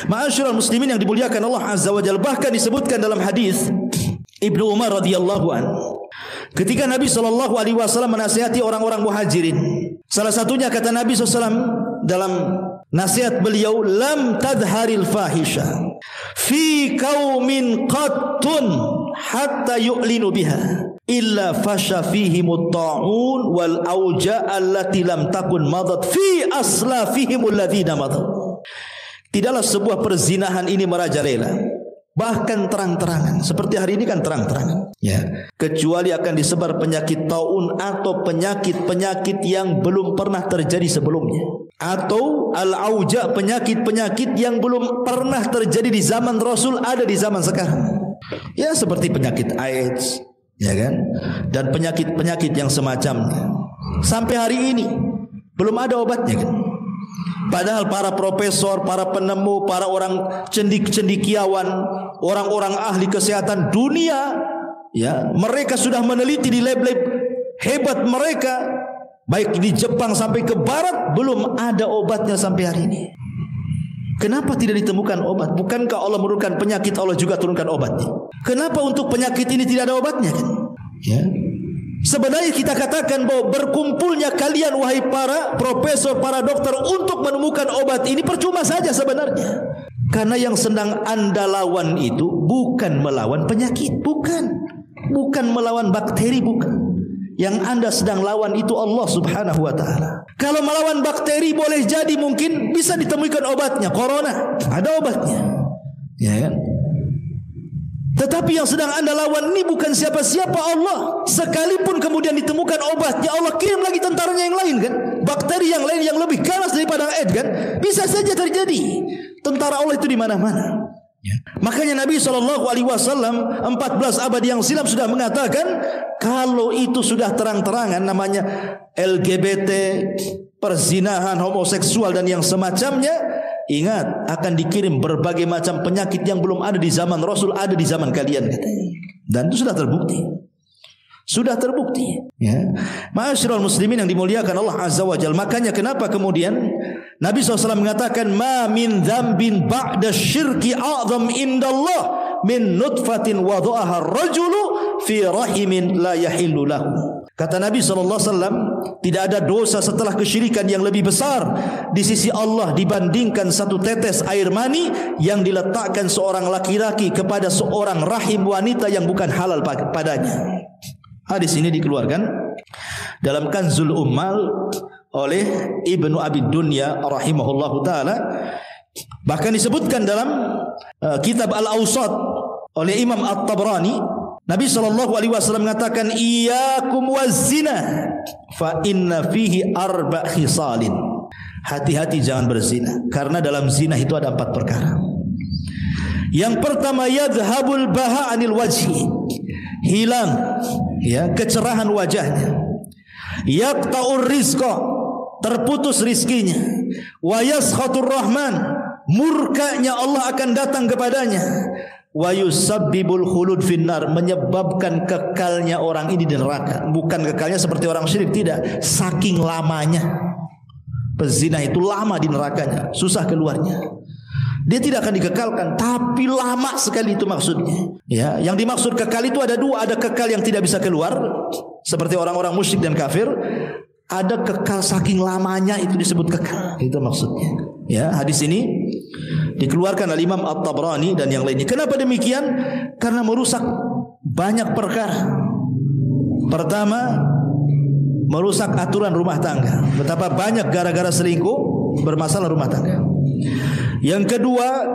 Ma'asyiral muslimin yang dimuliakan Allah Azza wa Jalla, bahkan disebutkan dalam hadis Ibnu Umar radhiyallahu anhu, ketika Nabi sallallahu alaihi wasallam menasihati orang-orang muhajirin, salah satunya kata Nabi SAW dalam nasihat beliau, lam tadharil fahisha fi qaumin qattun hatta yu'linu biha illa fasha fihimut ta'un wal auja allati lam takun madat fi aslafihimul ladzina madat. Tidaklah sebuah perzinahan ini merajalela, bahkan terang-terangan, seperti hari ini kan terang-terangan, ya, kecuali akan disebar penyakit taun atau penyakit-penyakit yang belum pernah terjadi sebelumnya, atau al-auja, penyakit-penyakit yang belum pernah terjadi di zaman Rasul ada di zaman sekarang. Ya, seperti penyakit AIDS, ya kan, dan penyakit-penyakit yang semacamnya. Sampai hari ini belum ada obatnya kan. Padahal para profesor, para penemu, para orang cendikiawan, orang-orang ahli kesehatan dunia, ya, mereka sudah meneliti di lab-lab hebat mereka, baik di Jepang sampai ke barat, belum ada obatnya sampai hari ini. Kenapa tidak ditemukan obat? Bukankah Allah menurunkan penyakit, Allah juga turunkan obatnya? Kenapa untuk penyakit ini tidak ada obatnya kan? Ya. Sebenarnya kita katakan bahwa berkumpulnya kalian wahai para profesor, para dokter untuk menemukan obat ini percuma saja sebenarnya. Karena yang sedang Anda lawan itu bukan melawan penyakit, bukan melawan bakteri, bukan. Yang Anda sedang lawan itu Allah Subhanahu wa taala. Kalau melawan bakteri boleh jadi mungkin bisa ditemukan obatnya. Corona ada obatnya, ya kan? Tetapi yang sedang Anda lawan ini bukan siapa-siapa, Allah. Sekalipun kemudian ditemukan obatnya, Allah kirim lagi tentaranya yang lain kan, bakteri yang lain yang lebih ganas daripada AIDS kan, bisa saja terjadi. Tentara Allah itu di mana-mana. Ya. Makanya Nabi SAW 14 abad yang silam sudah mengatakan, kalau itu sudah terang-terangan namanya LGBT, perzinahan, homoseksual dan yang semacamnya, ingat akan dikirim berbagai macam penyakit yang belum ada di zaman Rasul, ada di zaman kalian katanya. Dan itu sudah terbukti. Sudah terbukti. Ya. Ma'asyiral muslimin yang dimuliakan Allah Azza wa Jalla. Makanya kenapa kemudian Nabi SAW mengatakan ma min dzambin ba'da syirki a'zam indallah min nutfatin wada'aha ar-rajulu fi rahimin la yahillu lahu. Kata Nabi SAW, tidak ada dosa setelah kesyirikan yang lebih besar di sisi Allah dibandingkan satu tetes air mani yang diletakkan seorang laki-laki kepada seorang rahim wanita yang bukan halal padanya. Hadis ini dikeluarkan dalam Kanzul Ummal oleh Ibnu Abi Dunya rahimahullahu taala. Bahkan disebutkan dalam kitab Al-Awsat oleh Imam At-Tabrani, Nabi SAW mengatakan iyyakum waz-zina fa inna fihi arba' khisalin. Hati-hati jangan berzina, karena dalam zina itu ada 4 perkara. Yang pertama, yadhhabul baha 'anil wajhi, hilang ya kecerahan wajahnya. Yaqta'ur rizqa, terputus rizkinya. Wa yaskhatur rahman, murkanya Allah akan datang kepadanya. Wa yusabbibul khulud finnar, menyebabkan kekalnya orang ini di neraka. Bukan kekalnya seperti orang syirik, tidak, saking lamanya. Pezina itu lama di nerakanya, susah keluarnya. Dia tidak akan dikekalkan, tapi lama sekali itu maksudnya. Ya, yang dimaksud kekal itu ada 2, ada kekal yang tidak bisa keluar seperti orang-orang musyrik dan kafir. Ada kekal saking lamanya, itu disebut kekal. Itu maksudnya. Ya, hadis ini dikeluarkan oleh Imam At-Tabrani dan yang lainnya. Kenapa demikian? Karena merusak banyak perkara. Pertama, merusak aturan rumah tangga. Betapa banyak gara-gara selingkuh bermasalah rumah tangga. Yang kedua,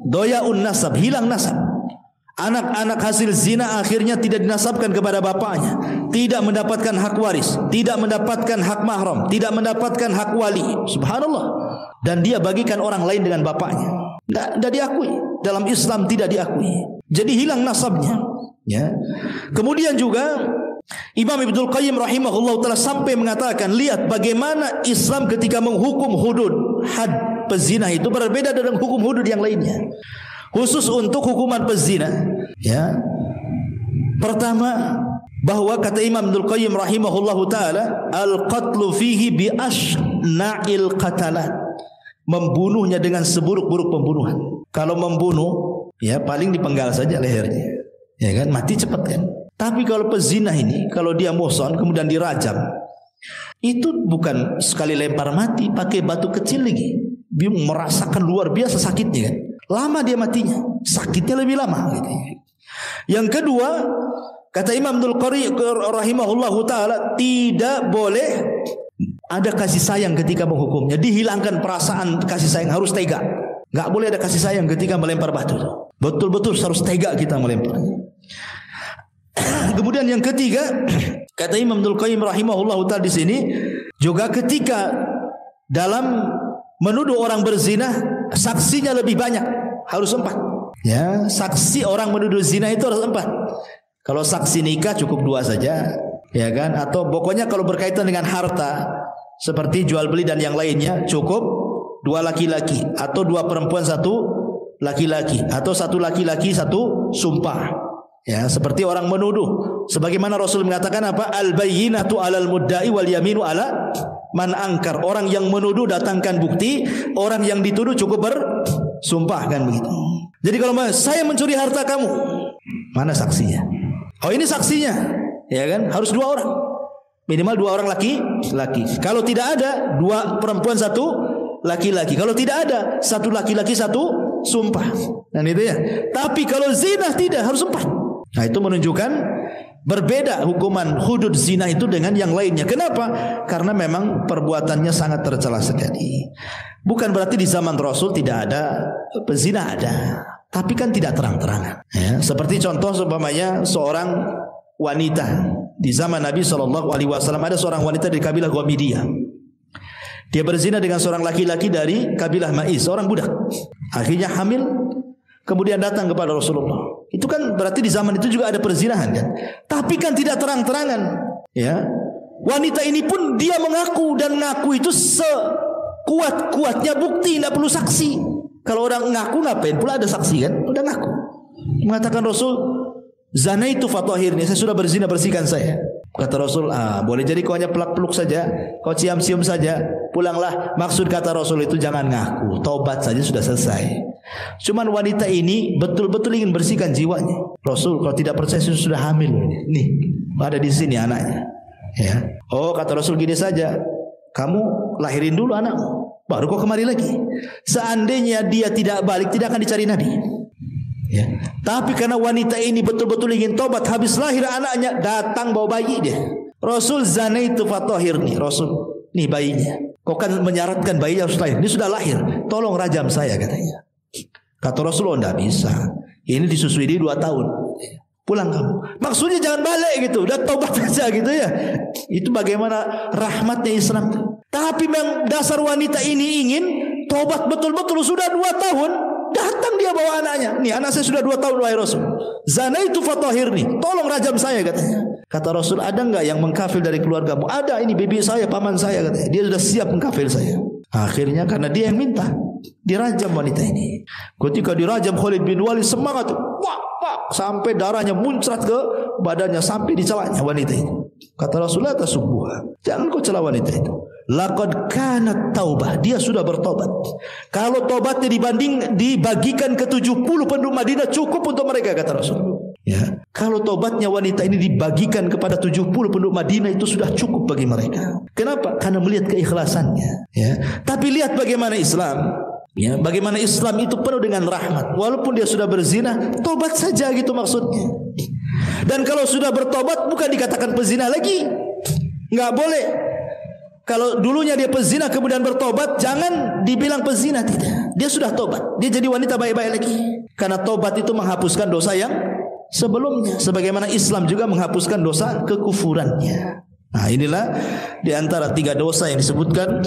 doyaun nasab, hilang nasab. Anak-anak hasil zina akhirnya tidak dinasabkan kepada bapaknya, tidak mendapatkan hak waris, tidak mendapatkan hak mahram, tidak mendapatkan hak wali. Subhanallah. Dan dia bagikan orang lain dengan bapaknya. Tidak diakui. Dalam Islam tidak diakui. Jadi hilang nasabnya. Ya. Kemudian juga Imam Ibnul Qayyim rahimahullah ta'ala sampai mengatakan, lihat bagaimana Islam ketika menghukum hudud, had pezina itu berbeda dengan hukum hudud yang lainnya. Khusus untuk hukuman pezina, ya. Pertama, bahwa kata Imam Ibnul Qayyim rahimahullahu taala, al-qatlu fihi bi ashna'il qatalat, membunuhnya dengan seburuk-buruk pembunuhan. Kalau membunuh, ya paling dipenggal saja lehernya, ya kan, mati cepat kan. Tapi kalau pezina ini, kalau dia muhsan kemudian dirajam, itu bukan sekali lempar mati, pakai batu kecil lagi. Dia merasakan luar biasa sakitnya kan. Lama dia matinya, sakitnya lebih lama gitu. Yang kedua, kata Imam Ibnul Qayyim rahimahullahu taala, tidak boleh ada kasih sayang ketika menghukumnya. Dihilangkan perasaan kasih sayang, harus tega. Enggak boleh ada kasih sayang ketika melempar batu. Betul-betul harus tega kita melempar. Kemudian yang ketiga, kata Imam Ibnul Qayyim rahimahullahu taala di sini, juga ketika dalam menuduh orang berzina, saksinya lebih banyak, harus 4. Ya, saksi orang menuduh zina itu harus 4. Kalau saksi nikah cukup 2 saja, ya kan? Atau pokoknya kalau berkaitan dengan harta seperti jual beli dan yang lainnya, cukup 2 laki-laki, atau 2 perempuan 1 laki-laki, atau 1 laki-laki 1 sumpah. Ya, seperti orang menuduh. Sebagaimana Rasul mengatakan apa? Al-bayyinatu 'alal mudda'i wal yaminu 'ala man angkar. Orang yang menuduh datangkan bukti, orang yang dituduh cukup bersumpah, kan begitu. Jadi kalau saya mencuri harta kamu, mana saksinya? Oh, ini saksinya, ya kan? Harus 2 orang, minimal 2 orang laki-laki. Kalau tidak ada, 2 perempuan 1 laki-laki. Kalau tidak ada, 1 laki-laki 1 sumpah. Dan itu ya. Tapi kalau zina tidak, harus 4. Nah, itu menunjukkan berbeda hukuman hudud zina itu dengan yang lainnya. Kenapa? Karena memang perbuatannya sangat tercela sekali. Bukan berarti di zaman Rasul tidak ada pezina, ada, tapi kan tidak terang-terangan. Ya, seperti contoh seumpamanya seorang wanita di zaman Nabi SAW, ada seorang wanita dari kabilah Ghamidiyah. Dia berzina dengan seorang laki-laki dari kabilah Ma'iz, seorang budak. Akhirnya hamil, kemudian datang kepada Rasulullah. Itu kan berarti di zaman itu juga ada perzinahan kan. Tapi kan tidak terang-terangan. Ya, wanita ini pun dia mengaku, dan ngaku itu sekuat-kuatnya bukti, tidak perlu saksi. Kalau orang ngaku ngapain pula ada saksi kan? Udah ngaku. Mengatakan Rasul, Zanaitu fatahhirni, saya sudah berzina, bersihkan saya. Kata Rasul, boleh jadi kau hanya peluk-peluk saja, kau cium-cium saja, pulanglah. Maksud kata Rasul itu jangan ngaku, taubat saja sudah selesai. Cuman wanita ini betul-betul ingin bersihkan jiwanya. Rasul kalau tidak percaya sudah hamil ini. Nih, ada di sini anaknya. Ya. Oh, kata Rasul gini saja, kamu lahirin dulu anakmu, baru kau kemari lagi. Seandainya dia tidak balik, tidak akan dicari Nabi. Ya. Tapi karena wanita ini betul-betul ingin tobat, habis lahir anaknya, datang bawa bayi dia. Rasul, zanaitu fatahhirni. Rasul, nih bayinya. Kau kan menyaratkan bayinya harus lahir. Ini sudah lahir, tolong rajam saya katanya. Kata Rasul, tidak bisa. Ini disusui di 2 tahun. Pulang kamu. Maksudnya jangan balik gitu, udah tobat saja gitu ya. Itu bagaimana rahmatnya Islam. Tapi memang dasar wanita ini ingin tobat betul-betul, sudah 2 tahun. Datang dia bawa anaknya. Nih anak saya sudah 2 tahun wahai Rasul. Zanaitu fatahhirni, tolong rajam saya katanya. Kata Rasul, ada enggak yang mengkafir dari keluargamu? Ada, ini bibi saya, paman saya katanya. Dia sudah siap mengkafir saya. Akhirnya karena dia yang minta, dirajam wanita ini. Ketika dirajam, Khalid bin Walid semangat, wah, sampai darahnya muncrat ke badannya, sampai di celaknya wanita itu. Kata Rasulullah, tasubbuha, jangan kau cela wanita itu. Laqad kanat taubah, dia sudah bertobat. Kalau tobatnya dibagikan ke 70 penduduk Madinah cukup untuk mereka, kata Rasul. Ya, kalau tobatnya wanita ini dibagikan kepada 70 penduduk Madinah itu sudah cukup bagi mereka. Kenapa? Karena melihat keikhlasannya. Ya, tapi lihat bagaimana Islam. Ya, bagaimana Islam itu penuh dengan rahmat. Walaupun dia sudah berzina, tobat saja gitu maksudnya. Dan kalau sudah bertobat bukan dikatakan pezina lagi. Enggak boleh. Kalau dulunya dia pezina kemudian bertobat, jangan dibilang pezina, tidak. Dia sudah tobat, dia jadi wanita baik-baik lagi. Karena tobat itu menghapuskan dosa yang sebelumnya, sebagaimana Islam juga menghapuskan dosa kekufurannya. Nah, inilah di antara 3 dosa yang disebutkan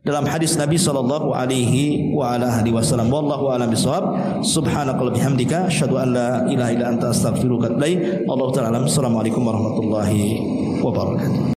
dalam hadis Nabi sallallahu alaihi wasallam. Wallahu a'lam bishawab. Subhanakallahumma bihamdika asyhadu an la ilaha illa anta astaghfiruka wa atubu ilaik. Wallahu ta'ala alam. Assalamualaikum warahmatullahi wabarakatuh.